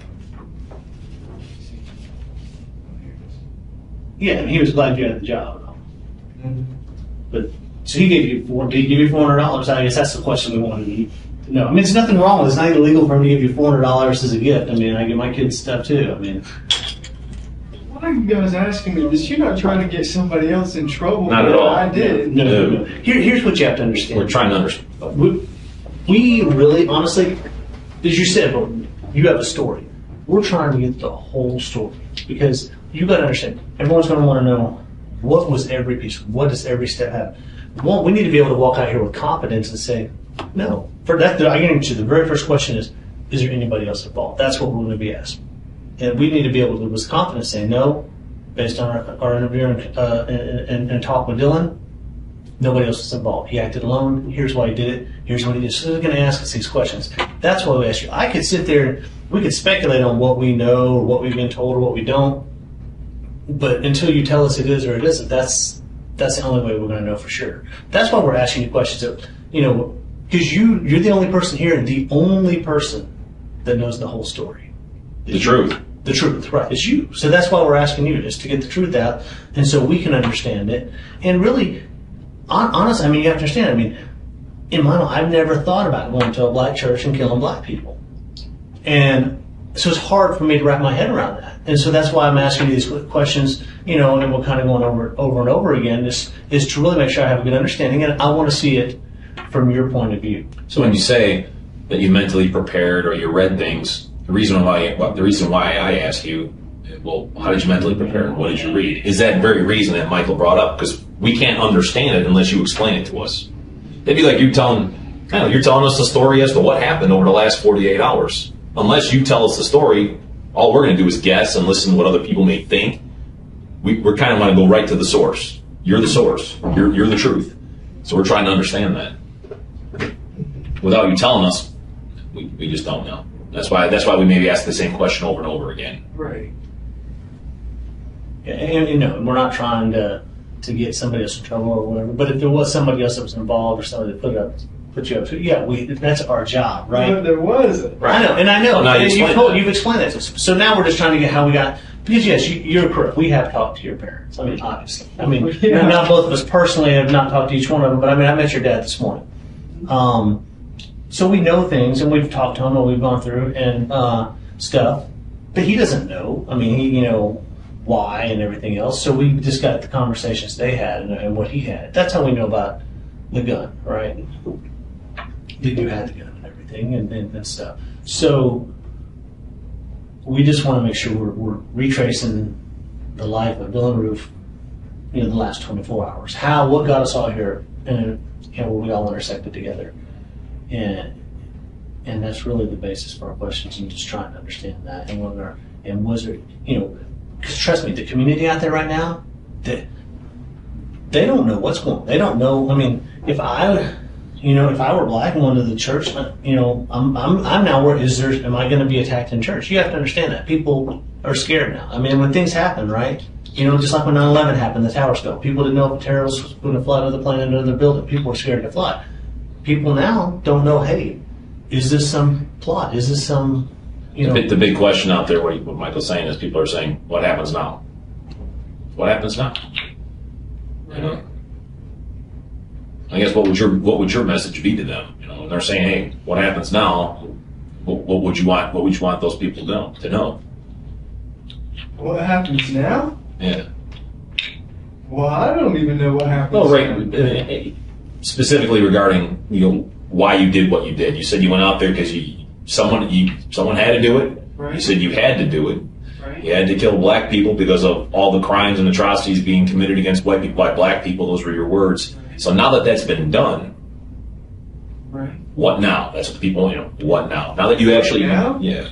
Yeah, I mean, he was glad you had the job. But so he gave you did he give you $400? I guess that's the question we wanted to know. I mean, there's nothing wrong with it. It's not illegal for him to give you $400 as a gift. I mean, I give my kids stuff too. I mean, Why are you guys asking me this? You're not trying to get somebody else in trouble. Not at all. I did. no. Here's what you have to understand. We're trying to understand. We really, honestly, as you said, you have a story. We're trying to get the whole story because you got to understand. Everyone's going to want to know what was every piece. What does every step have? One, we need to be able to walk out here with confidence and say, no. For that, I guarantee you, the very first question is there anybody else involved? That's what we're going to be asked. And we need to be able to, with confidence, say no, based on our interview and talk with Dylann. Nobody else was involved. He acted alone. Here's why he did it. Here's what he did. So they're going to ask us these questions. That's why we ask you. I could sit there, we could speculate on what we know or what we've been told or what we don't. But until you tell us it is or it isn't, that's the only way we're going to know for sure. That's why we're asking you questions. That, because you're the only person here and the only person that knows the whole story. The truth. The truth, right? It's you. So that's why we're asking you, is to get the truth out, and so we can understand it. And really, honestly, you have to understand. In my mind, I've never thought about going to a black church and killing black people, and so it's hard for me to wrap my head around that. And so that's why I'm asking you these questions. And we're kind of going over and over again. Is to really make sure I have a good understanding, and I want to see it from your point of view. So when you say that you mentally prepared or you read things, the reason why I ask you, well, how did you mentally prepare? What did you read? Is that very reason that Michael brought up? Because we can't understand it unless you explain it to us. It'd be like you're telling us the story as to what happened over the last 48 hours. Unless you tell us the story, all we're going to do is guess and listen to what other people may think. We're kind of want to go right to the source. You're the source. You're the truth. So we're trying to understand that. Without you telling us, we just don't know. That's why we maybe ask the same question over and over again. Right. Yeah, and we're not trying to get somebody else in trouble or whatever. But if there was somebody else that was involved or somebody that put you up to, that's our job, right? But there wasn't. Right. I know. Now You've explained that. So now we're just trying to get how we got. Because yes, you're correct. We have talked to your parents. Obviously. Yeah. Not both of us personally have not talked to each one of them, but I met your dad this morning. So we know things, and we've talked to him, and we've gone through and stuff. But he doesn't know. He why and everything else. So we just got the conversations they had and what he had. That's how we know about the gun, right? That you had the gun and everything and stuff. So we just want to make sure we're retracing the life of Dylann Roof, the last 24 hours. What got us all here, and we all intersected together. And that's really the basis for our questions, and just trying to understand that. And was there, because trust me, the community out there right now, they don't know what's going on. They don't know. If I were black and went to the church, I'm now worried. Am I going to be attacked in church? You have to understand that people are scared now. When things happen, right? Just like when 9/11 happened, the towers fell. People didn't know if a terrorist was going to fly to the plane into their building. People were scared to fly. People now don't know. Hey, is this some plot? Is this some? The big question out there, what Michael's saying is, people are saying, "What happens now? What happens now?" I guess what would your message be to them? And they're saying, "Hey, what happens now? What would you want? What would you want those people to know?" What happens now? Yeah. Well, I don't even know what happens. Well, right. Specifically regarding why you did what you did. You said you went out there because someone had to do it. Right. You said you had to do it. Right. You had to kill black people because of all the crimes and atrocities being committed against white people by black people. Those were your words. Right. So now that that's been done, right. What now? That's what people, what now? Now that you actually, now? Yeah.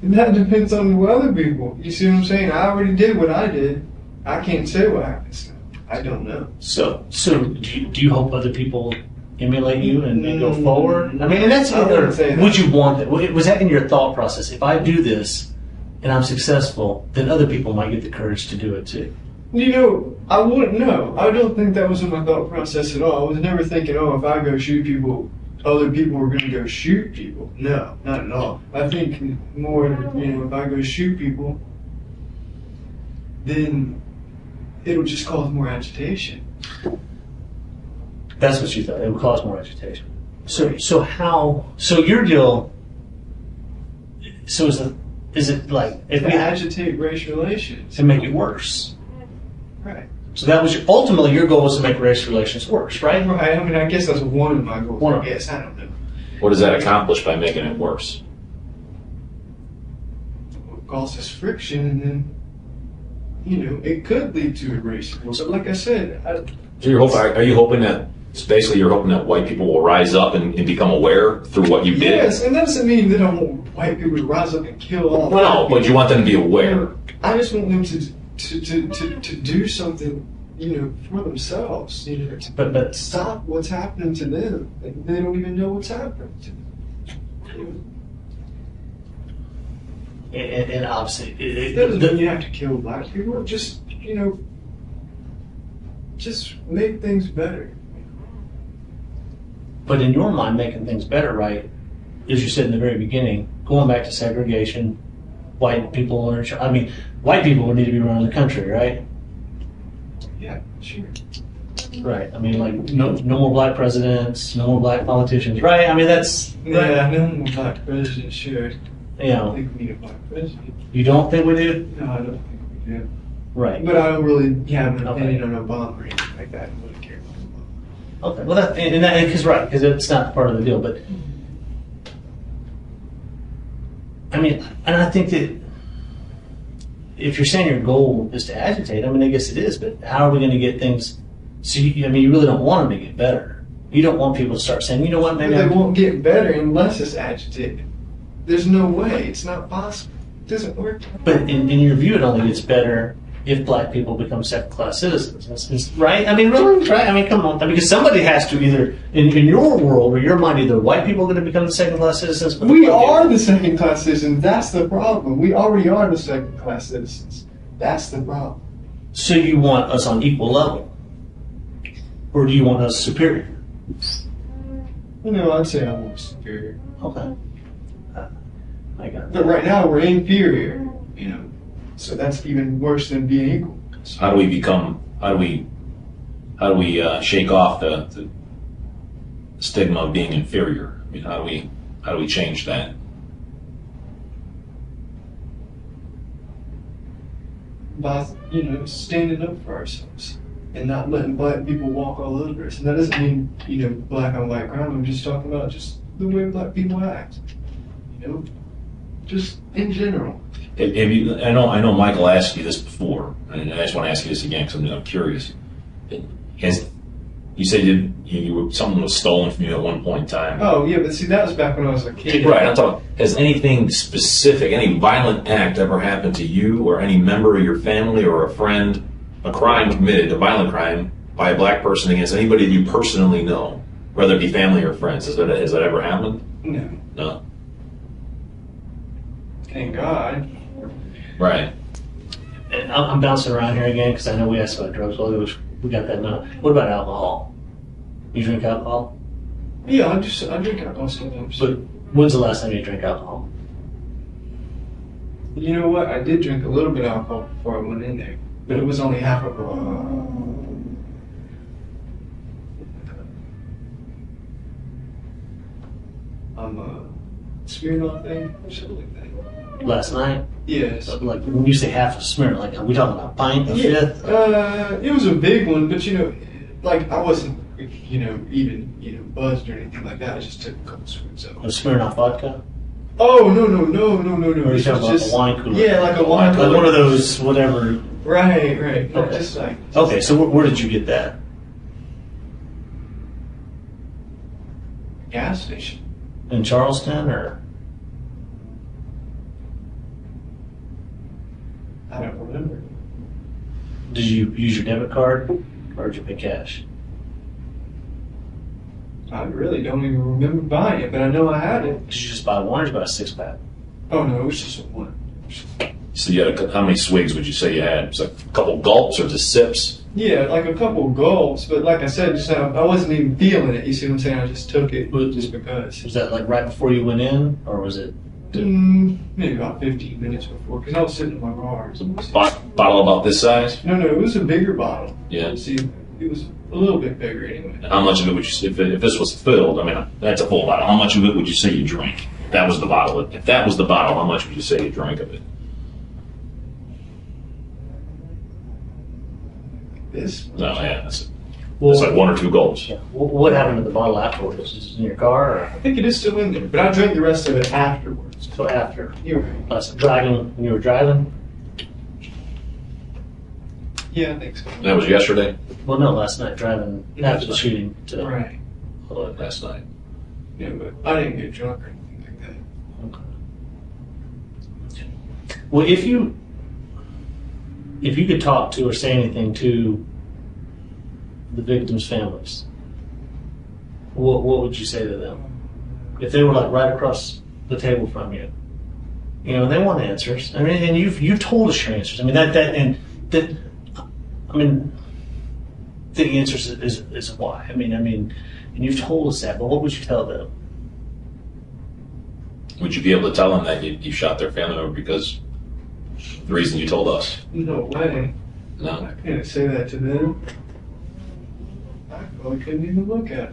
And that depends on the other people. You see what I'm saying? I already did what I did. I can't say what happens now. I don't know. So do you hope other people emulate you and go forward? And that's would you want that? Was that in your thought process? If I do this and I'm successful, then other people might get the courage to do it too. I wouldn't know. I don't think that was in my thought process at all. I was never thinking, if I go shoot people, other people are going to go shoot people. No, not at all. I think more, if I go shoot people, then it'll just cause more agitation. That's what you thought. It would cause more agitation. So your deal, is it like if we agitate race relations to make it worse? Right. So that was ultimately your goal was to make race relations worse, right? Right. I guess that's one of my goals. I don't know. What does that accomplish by making it worse? It causes friction, and then, it could lead to a race war. So, like I said, So are you hoping that So basically, you're hoping that white people will rise up and become aware through what you did. Yes, and that doesn't mean that I want white people to rise up and kill all. Well, but you want them to be aware. I just want them to do something, for themselves. But Stop what's happening to them. They don't even know what's happening to them. and obviously, It doesn't mean you have to kill black people. Just make things better. but in your mind, making things better, right? As you said in the very beginning, going back to segregation, white people are. I mean, white people need to be running the country, right? Yeah, sure. Right. I mean, like no more black presidents, no more black politicians, right? I mean, that's Yeah, no more black president, sure. you I know. don't think we need a black president. You don't think we do? No, I don't think we do. Right. But I don't really have an Okay. opinion on Obama or anything like that. I wouldn't care about Obama. Okay. Well, because it's not part of the deal, but I mean, and I think that if you're saying your goal is to agitate, I mean, I guess it is, but how are we going to get things? So, you really don't want them to get better. You don't want people to start saying, you know what, maybe But they won't get better unless it's agitated. There's no way. It's not possible. It doesn't work. But in your view, it only gets better if black people become second-class citizens, right? I mean, really, right? I mean, come on, because somebody has to either, in your world or your mind, either white people are going to become the second-class citizens. Or We black are people. the second-class citizens. That's the problem. We already are the second-class citizens. That's the problem. So you want us on equal level, or do you want us superior? I'd say I'm more superior. Okay, I got But that. right now we're inferior. So that's even worse than being equal. So how do we shake off the stigma of being inferior? I mean, how do we change that? By standing up for ourselves and not letting black people walk all over us. And that doesn't mean black on white crime. I'm just talking about just the way black people act. Just in general. Have you, I know Michael asked you this before, and I just want to ask you this again because I'm curious. You said something was stolen from you at one point in time. Oh yeah, but see that was back when I was a kid. Right, I'm talking. Has anything specific, any violent act ever happened to you or any member of your family or a friend, a crime committed, a violent crime by a black person against anybody that you personally know, whether it be family or friends? Has that ever happened? No. No. Thank God. Right. And I'm bouncing around here again because I know we asked about drugs. Well, we got that now. What about alcohol? You drink alcohol? Yeah, I drink alcohol sometimes. But when's the last time you drank alcohol? You know what? I did drink a little bit of alcohol before I went in there, but it was only half of a Smirnoff thing or something like that. Last night? Yes. Like when you say half a Smirnoff, like are we talking about a pint, a fifth? It was a big one, but I wasn't, even buzzed or anything like that. I just took a couple swings of A it. Smirnoff vodka? Oh no! Or are you It's talking about just a wine cooler? Yeah, like a wine Like cooler. one of those, whatever. Right. No, Okay. just like. Okay, so where did you get that? Gas station. In Charleston, or? I don't remember. Did you use your debit card, or did you pay cash? I really don't even remember buying it, but I know I had it. Did you just buy one, or did you buy a six-pack? Oh no, it was just a one. So you had how many swigs would you say you had? Was it a couple gulps or just sips? Yeah, like a couple gulps, but like I said, I wasn't even feeling it. You see what I'm saying? I just took it just because. Was that like right before you went in, or was it? Maybe about 15 minutes before, because I was sitting in my car. Bottle about this size? No, it was a bigger bottle. Yeah. See, it was a little bit bigger anyway. And how much of it would you say, if this was filled, I mean, that's a full bottle, how much of it would you say you drank? If that was the bottle, how much would you say you drank of it? This. No, yeah, that's Well, like one or two gulps. Yeah. What happened to the bottle afterwards? Was it in your car, or I think it is still in there, but I drank the rest of it afterwards. so after? You're right. Driving when you were driving. Yeah, I think so. That was yesterday? Well, no, last night, driving after the shooting to Right. Last night. Yeah, but I didn't get drunk or anything like that. Well, if you could talk to or say anything to the victims' families, what would you say to them? If they were like right across the table from you, they want answers. I mean, and you've told us your answers. I mean the answer is why. I mean, and you've told us that. But what would you tell them? Would you be able to tell them that you shot their family member because the reason you told us? No way. No. I can't say that to them. I probably couldn't even look at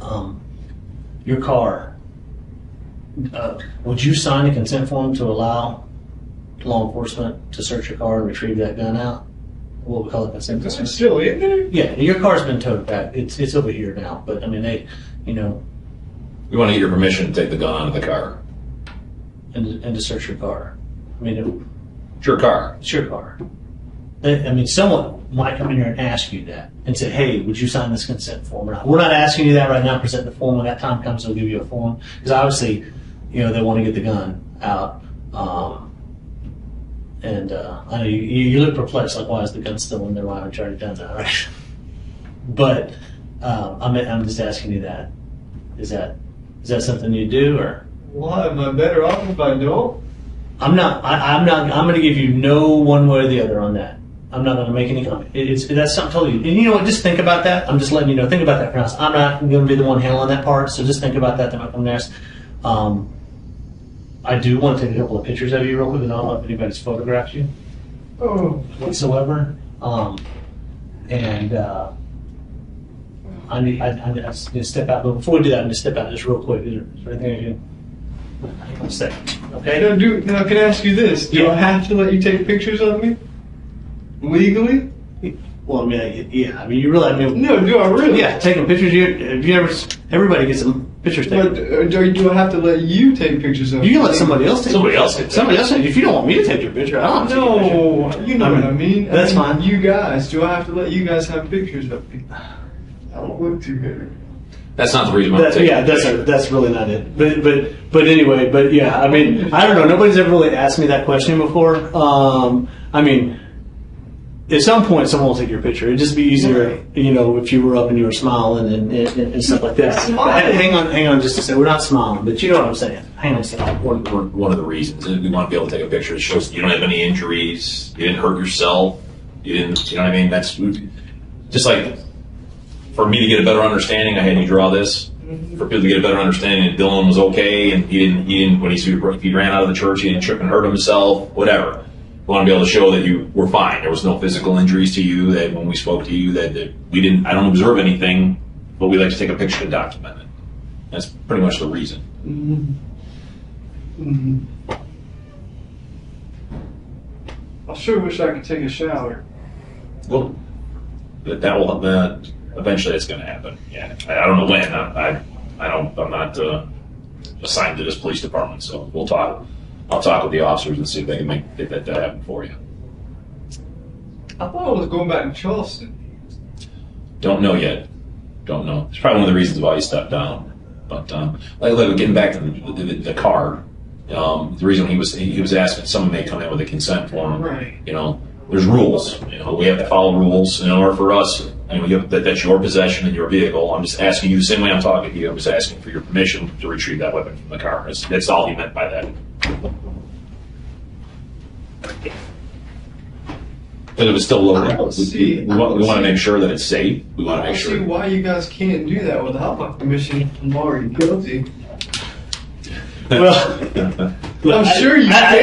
them. Your car. Would you sign a consent form to allow law enforcement to search your car and retrieve that gun out? What we call it, consent Is form. it still in there? Yeah, your car's been towed back. It's over here now. But I mean, We want to get your permission to take the gun out of the car. and to search your car. I mean, It's your car. it's your car. Someone might come in here and ask you that and say, "Hey, would you sign this consent form?" We're not asking you that right now. Present the form when that time comes. They'll give you a form because obviously, they want to get the gun out. I know you look perplexed, like why is the gun still in there? Why haven't you already done that? Right? But I'm just asking you that. Is that something you do or? Why? Am I better off if I don't? I'm not. I'm going to give you no one way or the other on that. I'm not going to make any comment. That's something totally. And you know what? Just think about that. I'm just letting you know. Think about that for now. I'm not going to be the one handling that part. So just think about that. I'm next. I do want to take a couple of pictures of you real quick. I don't know if anybody's photographed you whatsoever. I just need to step out. But before we do that, I'm going to step out just real quick. Is there anything I can? One second. Okay. Now, can I ask you this? Do I have to let you take pictures of me? Legally? Well, you really. No, do I really? Yeah, taking pictures. Everybody gets some pictures taken. But do I have to let you take pictures of me? You can let somebody else take. Somebody else. If you don't want me to take your picture, I don't. No, you know what I mean. That's fine. You guys, do I have to let you guys have pictures of me? I don't look too good. That's not the reason why I'm taking a picture. That's really not it. But anyway, I don't know. Nobody's ever really asked me that question before. At some point, someone will take your picture. It'd just be easier, if you were up and you were smiling and stuff like that. Hang on just a second. We're not smiling, but you know what I'm saying. Hang on a second. One of the reasons is we want to be able to take a picture that shows you don't have any injuries, you didn't hurt yourself, you didn't, you know what I mean? That's just like, for me to get a better understanding, I had you draw this. For people to get a better understanding that Dylann was okay and he didn't when he ran out of the church, he didn't trip and hurt himself, whatever. We want to be able to show that you were fine. There was no physical injuries to you, that when we spoke to you, that we didn't, I don't observe anything, but we like to take a picture to document it. That's pretty much the reason. I sure wish I could take a shower. Well, eventually it's going to happen. Yeah, I don't know when. I'm not assigned to this police department, so we'll talk. I'll talk with the officers and see if they can make that happen for you. I thought I was going back to Charleston. Don't know yet. Don't know. It's probably one of the reasons why he stepped down. But getting back to the car, the reason he was asking, someone may come in with a consent form. Right. There's rules. We have to follow rules in order for us. That's your possession in your vehicle. I'm just asking you the same way I'm talking to you. I'm just asking for your permission to retrieve that weapon from the car. That's all he meant by that. But it was still loaded. We want to make sure that it's safe. We want to make sure. I don't see why you guys can't do that without my permission. I'm already guilty. Well, I'm sure you can.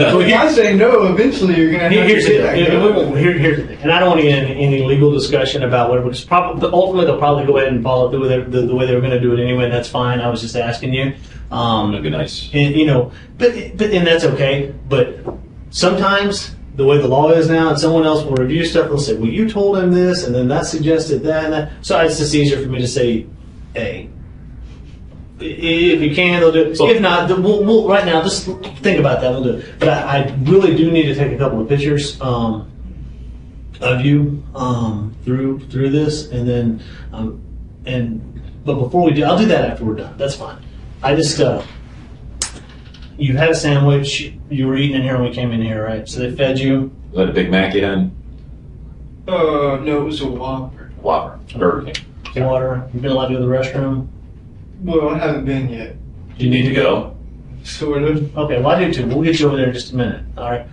If I say no, eventually you're going to have to get that. Here's the thing, and I don't want to get into any legal discussion about whatever. Because ultimately they'll probably go ahead and follow through with the way they were going to do it anyway, and that's fine. I was just asking you. That'd be nice. And and that's okay. But sometimes the way the law is now, and someone else will review stuff. They'll say, "Well, you told him this, and then that suggested that and that." So it's just easier for me to say, "A." If you can, they'll do it. If not, then we'll right now, just think about that. We'll do it. But I really do need to take a couple of pictures of you through this, and then but before we do, I'll do that after we're done. That's fine. I just you had a sandwich. You were eating in here when we came in here, right? So they fed you. Was that a Big Mac you had? No, it was a Whopper. Whopper. Burger King. Water. You've been allowed to go to the restroom. Well, I haven't been yet. Do you need to go? Sort of. Okay, well I do too. We'll get you over there in just a minute. All right.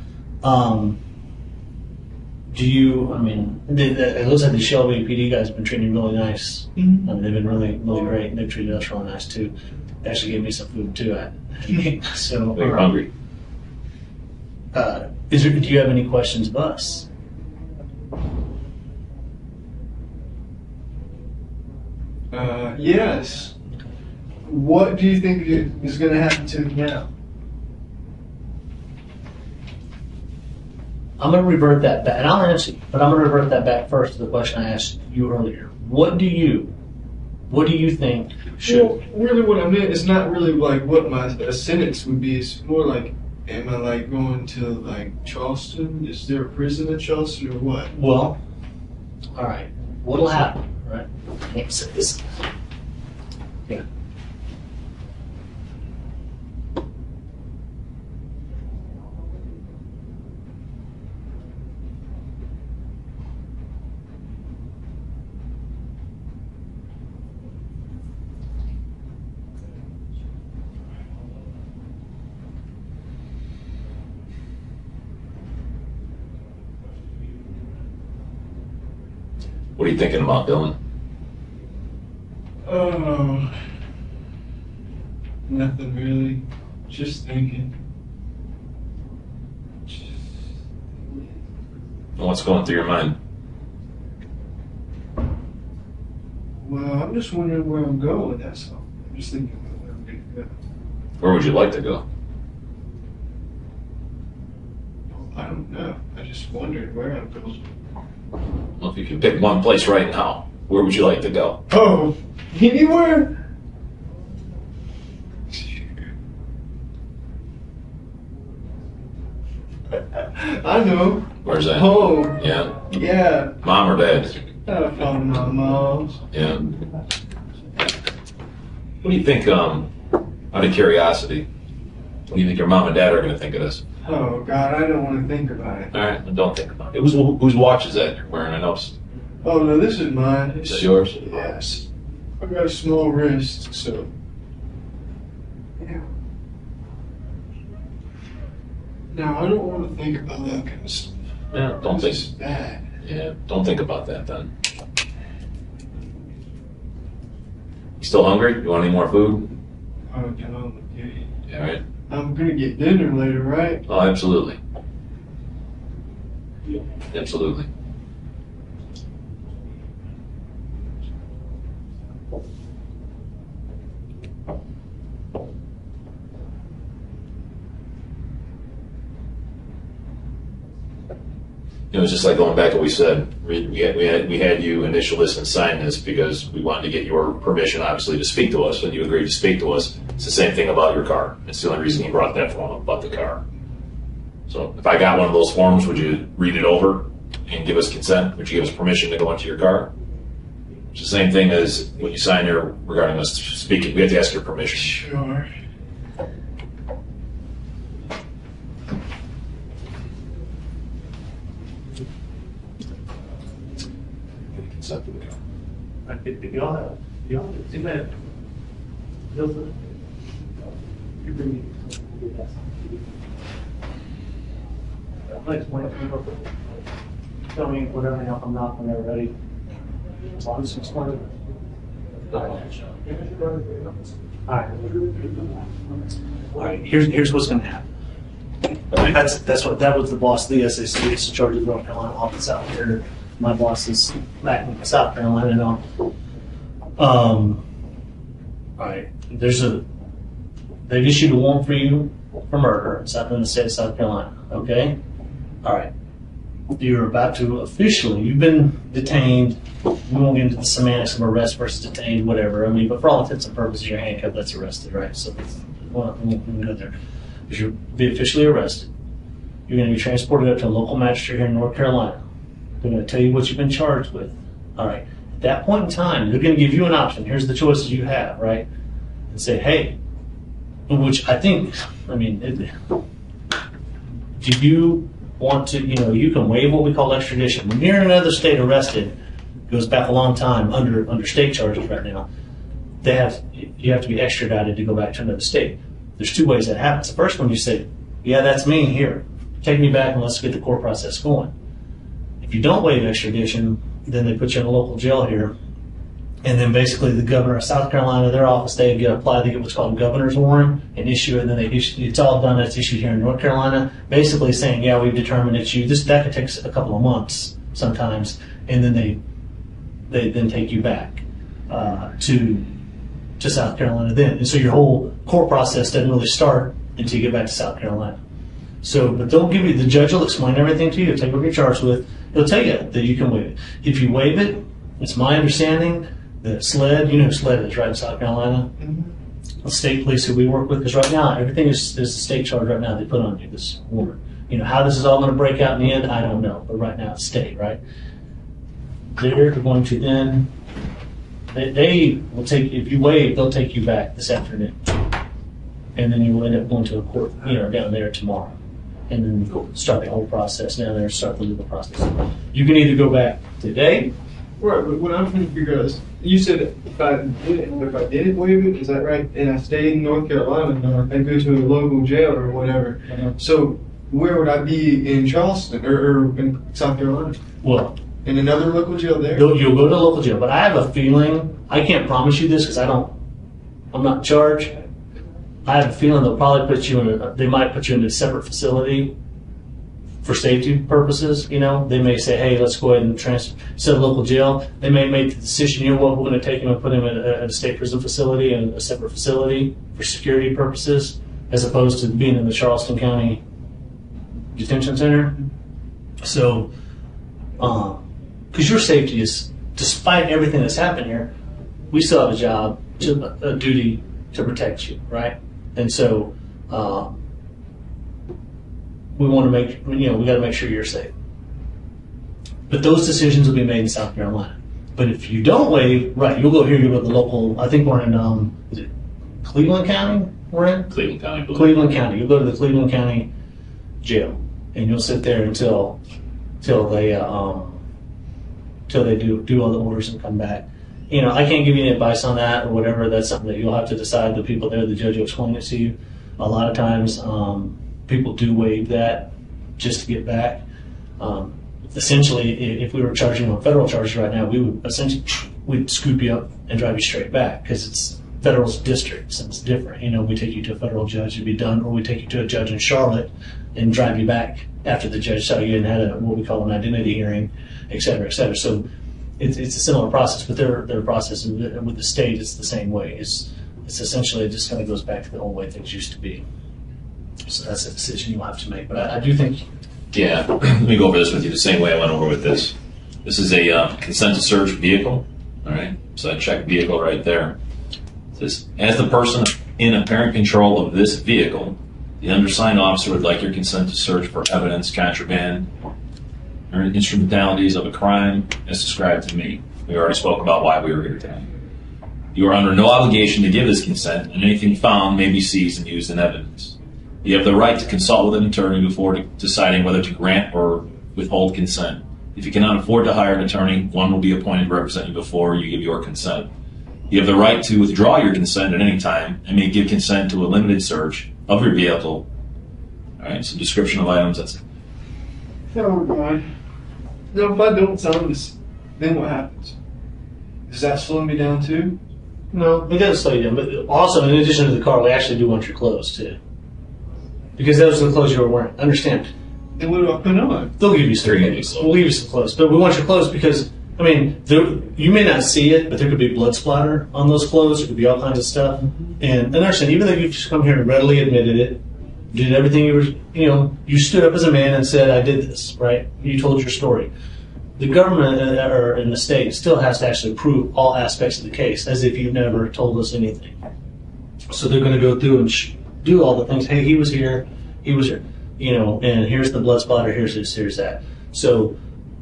Do you? I mean, it looks like the Shelby PD guys have been treating you really nice. Mm-hmm. I mean, they've been really great. They've treated us really nice too. They actually gave me some food too. So. You're hungry. Do you have any questions of us? Yes. What do you think is going to happen to me now? I'm going to revert that back, and I'll answer you, but I'm going to revert that back first to the question I asked you earlier. What do you think should? Well, really, what I meant is not really like what my sentence would be. It's more like, am I like going to like Charleston? Is there a prison in Charleston or what? Well, all right. What'll happen? Right. I can't say this. Yeah. What are you thinking about, Dylan? Nothing really. Just thinking. What's going through your mind? Well, I'm just wondering where I'm going, that's all. I'm just thinking about where I'm going to go. Where would you like to go? I don't know. I just wondered where I'm going. Well, if you can pick one place right now, where would you like to go? Oh, anywhere? I know. Where's that? Home. Yeah. Yeah. Mom or dad? I found my mom's. Yeah. What do you think, out of curiosity, what do you think your mom and dad are going to think of this? Oh, God, I don't want to think about it. All right, then don't think about it. Whose watch is that you're wearing? I noticed. Oh, no, this is mine. Is that yours? Yes. I've got a small wrist, so. Yeah. Now, I don't want to think about that kind of stuff. Yeah, don't This is think. bad. Yeah, don't think about that then. You still hungry? You want any more food? Oh, no, okay. Yeah, right. I'm gonna get dinner later, right? Oh, absolutely. Absolutely. It was just like going back to what we said. We had you initial this and sign this because we wanted to get your permission, obviously, to speak to us, and you agreed to speak to us. It's the same thing about your car. It's the only reason you brought that form up about the car. So if I got one of those forms, would you read it over and give us consent? Would you give us permission to go into your car? It's the same thing as when you sign here regarding us speaking. We have to ask your permission. Sure. Consent to the car. Tell me whatever I'm not when they're ready. I'll just explain it. All right. Here's what's going to happen. That was the boss of the SAC. It's the charge of the North Carolina office out there. My boss is back in South Carolina now. All right. They've issued a warrant for you for murder in the state of South Carolina. Okay. All right. you're about to officially, you've been detained. We won't get into the semantics of arrest versus detained, whatever. I mean, but for all intents and purposes, you're handcuffed, that's arrested, right? So we won't go there. But you'll be officially arrested. You're going to be transported up to a local magistrate here in North Carolina. They're going to tell you what you've been charged with. All right. At that point in time, they're going to give you an option. Here's the choices you have, right? And say, hey, which I think, I mean, do you want to, you can waive what we call extradition. When you're in another state arrested, it goes back a long time under state charges right now, you have to be extradited to go back to another state. There's two ways that happens. The first one, you say, yeah, that's me, here, take me back and let's get the court process going. If you don't waive extradition, then they put you in a local jail here. And then basically the governor of South Carolina, their office, they apply to get what's called a governor's warrant and issue it. And then it's all done. It's issued here in North Carolina, basically saying, yeah, we've determined it's you. That could take a couple of months sometimes. And then they then take you back to South Carolina then. And so your whole court process doesn't really start until you get back to South Carolina. So, but they'll give you, the judge will explain everything to you. He'll tell you what you're charged with. He'll tell you that you can waive it. If you waive it, it's my understanding that SLED, you know who SLED is, right, in South Carolina? Mm-hmm. The state police who we work with, because right now, everything is a state charge right now. They put on you this warrant. How this is all going to break out in the end, I don't know. But right now, it's state, right? They're going to then, they will take, if you waive, they'll take you back this afternoon. And then you will end up going to a court, down there tomorrow. And then start the whole process down there, start the legal process. You can either go back today. Right, but what I'm trying to figure out is, you said if I didn't waive it, is that right? And I stayed in North Carolina, I go to a local jail or whatever. So where would I be in Charleston or in South Carolina? Well, in another local jail there? You'll go to a local jail, but I have a feeling, I can't promise you this because I'm not in charge. I have a feeling they'll probably they might put you in a separate facility for safety purposes. They may say, hey, let's go ahead and instead of local jail, they may make the decision, we're going to take him and put him in a state prison facility and a separate facility for security purposes, as opposed to being in the Charleston County Detention Center. So, because your safety is, despite everything that's happened here, we still have a duty to protect you, right? And so we want to we got to make sure you're safe. But those decisions will be made in South Carolina. But if you don't waive, right, you'll go here, you'll go to the local, I think we're in, is it Cleveland County we're in? Cleveland County. Cleveland County. You'll go to the Cleveland County jail and you'll sit there until they do all the orders and come back. I can't give you any advice on that or whatever. That's something that you'll have to decide. The people there, the judge will explain it to you. A lot of times, people do waive that just to get back. Essentially, if we were charging on federal charges right now, we'd scoop you up and drive you straight back because it's federal districts and it's different. We take you to a federal judge to be done, or we take you to a judge in Charlotte and drive you back after the judge saw you and had what we call an identity hearing, et cetera, et cetera. So it's a similar process, but their process with the state is the same way. It's essentially, it just kind of goes back to the old way things used to be. So that's a decision you'll have to make. But I do think... Yeah, let me go over this with you the same way I went over with this. This is a consent to search vehicle, all right? So I check vehicle right there. It says, as the person in apparent control of this vehicle, the undersigned officer would like your consent to search for evidence, contraband, or instrumentalities of a crime as described to me. We already spoke about why we were here today. You are under no obligation to give this consent, and anything found may be seized and used in evidence. You have the right to consult with an attorney before deciding whether to grant or withhold consent. If you cannot afford to hire an attorney, one will be appointed to represent you before you give your consent. You have the right to withdraw your consent at any time and may give consent to a limited search of your vehicle. All right, some description of items. That's it. Oh, God. Now, if I don't sign this, then what happens? Does that slow me down too? No, it doesn't slow you down. But also, in addition to the car, we actually do want your clothes too. Because those are the clothes you were wearing. Understand? Then what do I put on? They'll give you some clothes. We'll give you some clothes. But we want your clothes because, you may not see it, but there could be blood splatter on those clothes. There could be all kinds of stuff. And understand, even though you've just come here and readily admitted it, did everything you were, you stood up as a man and said, I did this, right? You told your story. The government or in the state still has to actually prove all aspects of the case as if you've never told us anything. So they're going to go through and do all the things. Hey, he was here, and here's the blood spot, or here's this, here's that. So,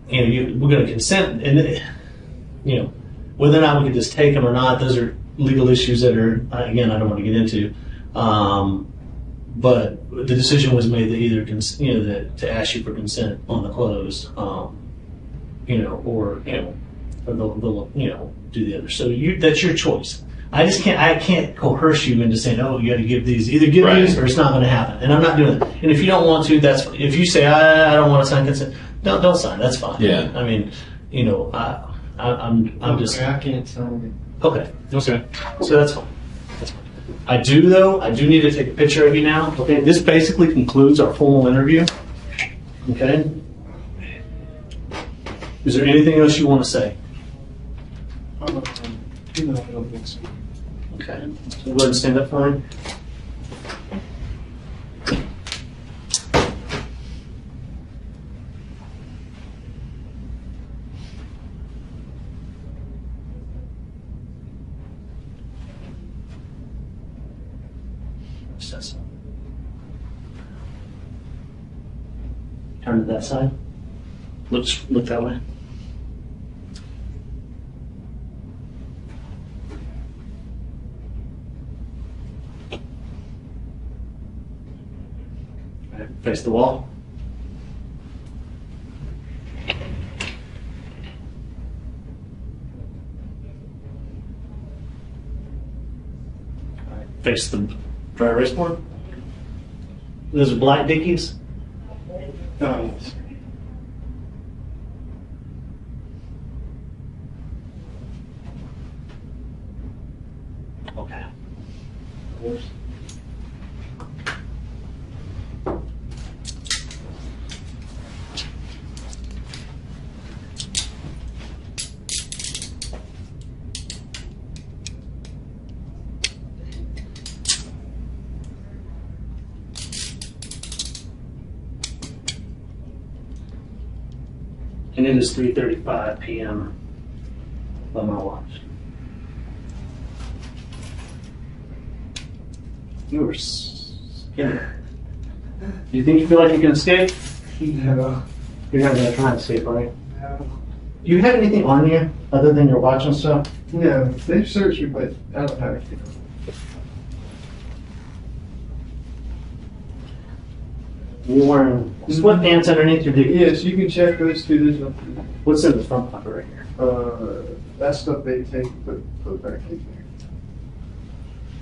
we're going to consent, and whether or not we can just take them or not, those are legal issues that are, again, I don't want to get into. But the decision was made that either, to ask you for consent on the close, or they'll do the other. So that's your choice. I can't coerce you into saying, oh, you got to give these, either give these or it's not going to happen. And I'm not doing that. And if you don't want to, that's fine. If you say, I don't want to sign consent, don't sign. That's fine. Yeah. I mean, I'm just. I can't sign Okay. Okay. So that's fine. I do need to take a picture of you now. Okay. This basically concludes our formal interview. Okay. Is there anything else you want to say? I don't think so. Okay. So go ahead and stand up for me. Turn to that side. Look that way. Right, face the wall. Right, face the dry erase board. Those are black Dickies. Oh, yes. Okay. And it is 3:35 p.m. by my watch. You were skinny. Do you think you feel like you can escape? No. You're not going to try and escape, right? No. Do you have anything on you other than your watch and stuff? No, they've searched me, but I don't have anything. You're wearing sweatpants underneath your Dickies. Yes, you can check those two. There's nothing. What's in the front pocket right here? That stuff they take, put back in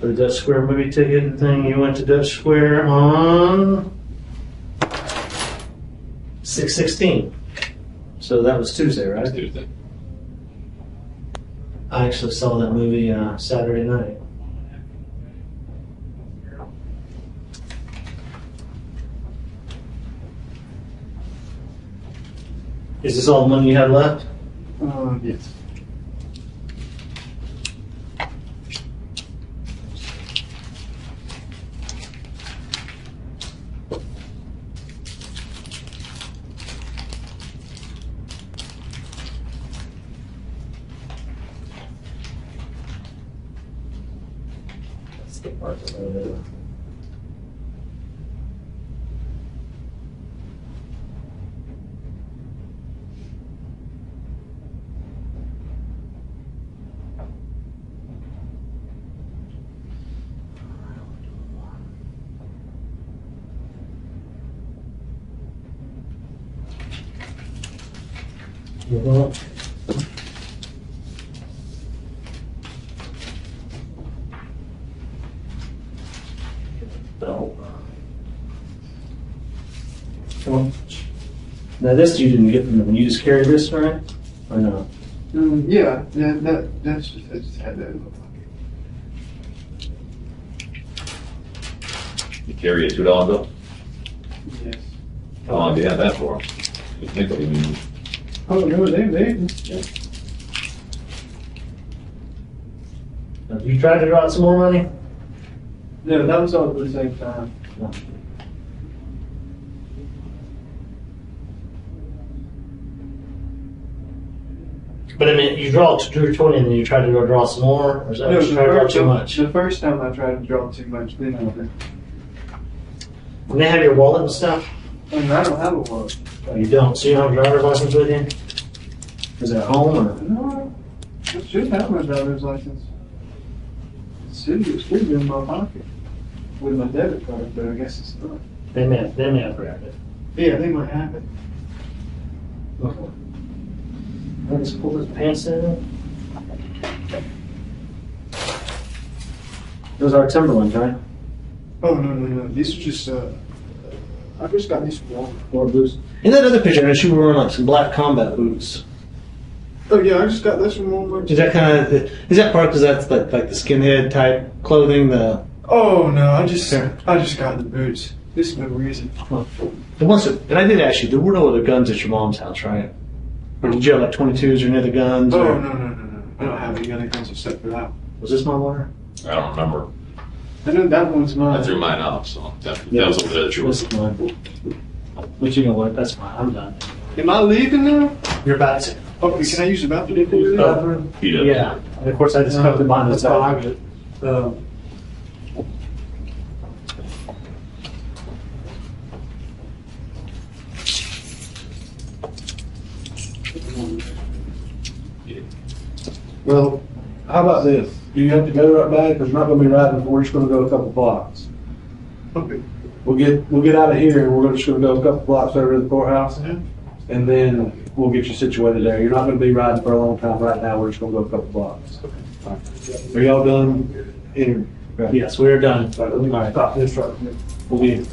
there. The Dutch Square movie ticket thing. You went to Dutch Square on 6/16. So that was Tuesday, right? That's Tuesday. I actually saw that movie Saturday night. Is this all the money you have left? Yes. That's the part that I really. Well, come on. Now this you didn't get from them. You just carried this, right? Or no? Yeah, that's just, I just had that in my pocket. You carry a $2 bill? Yes. How long do you have that for? You think that you mean? Oh, no, they yeah. Have you tried to draw out some more money? No, that was all at the same time. No. But I mean, you drew 20 and then you try to draw some more, or is that No, you try to draw too much? The first time I tried to draw too much, then I did. And they have your wallet and stuff? I mean, I don't have a wallet. Oh, you don't? So you don't have a driver's license with you? Is it at home or? No, I should have my driver's license. It should be in my pocket with my debit card, but I guess it's not. They may have grabbed it. Yeah, they might have it. Let's pull his pants in. Those are Timberlands, right? Oh, no. These are just, I just got these from Or boots. In that other picture, she was wearing like some black combat boots. Oh, yeah, I just got this from Walmart. Is that kind of, is that part because that's like the skinhead type clothing? Oh, no, I just got the boots. This is no reason. And I did ask you, there were no other guns at your mom's house, right? Or did you have like 22s or any other guns? Oh, or? no. I don't have any other guns except for that. Was this my water? I don't remember. I know that one's mine. I threw mine out, so that Yeah. was over there that This yours. is mine. But you know what? That's fine. I'm done. Am I leaving now? You're about to. Okay, can I use the bathroom before we leave? He did. Yeah. And of course, I just covered the behind That's his all back. I get. Well, how about this? Do you have to go right back? Because we're not gonna be riding, we're just gonna go a couple blocks. Okay. We'll get out of here and we're just gonna go a couple blocks over to the courthouse. Yeah. And then we'll get you situated there. You're not gonna be riding for a long time right now. We're just gonna go a couple blocks. Are y'all done? Yes, we're done. All right, let me stop this right here. We'll be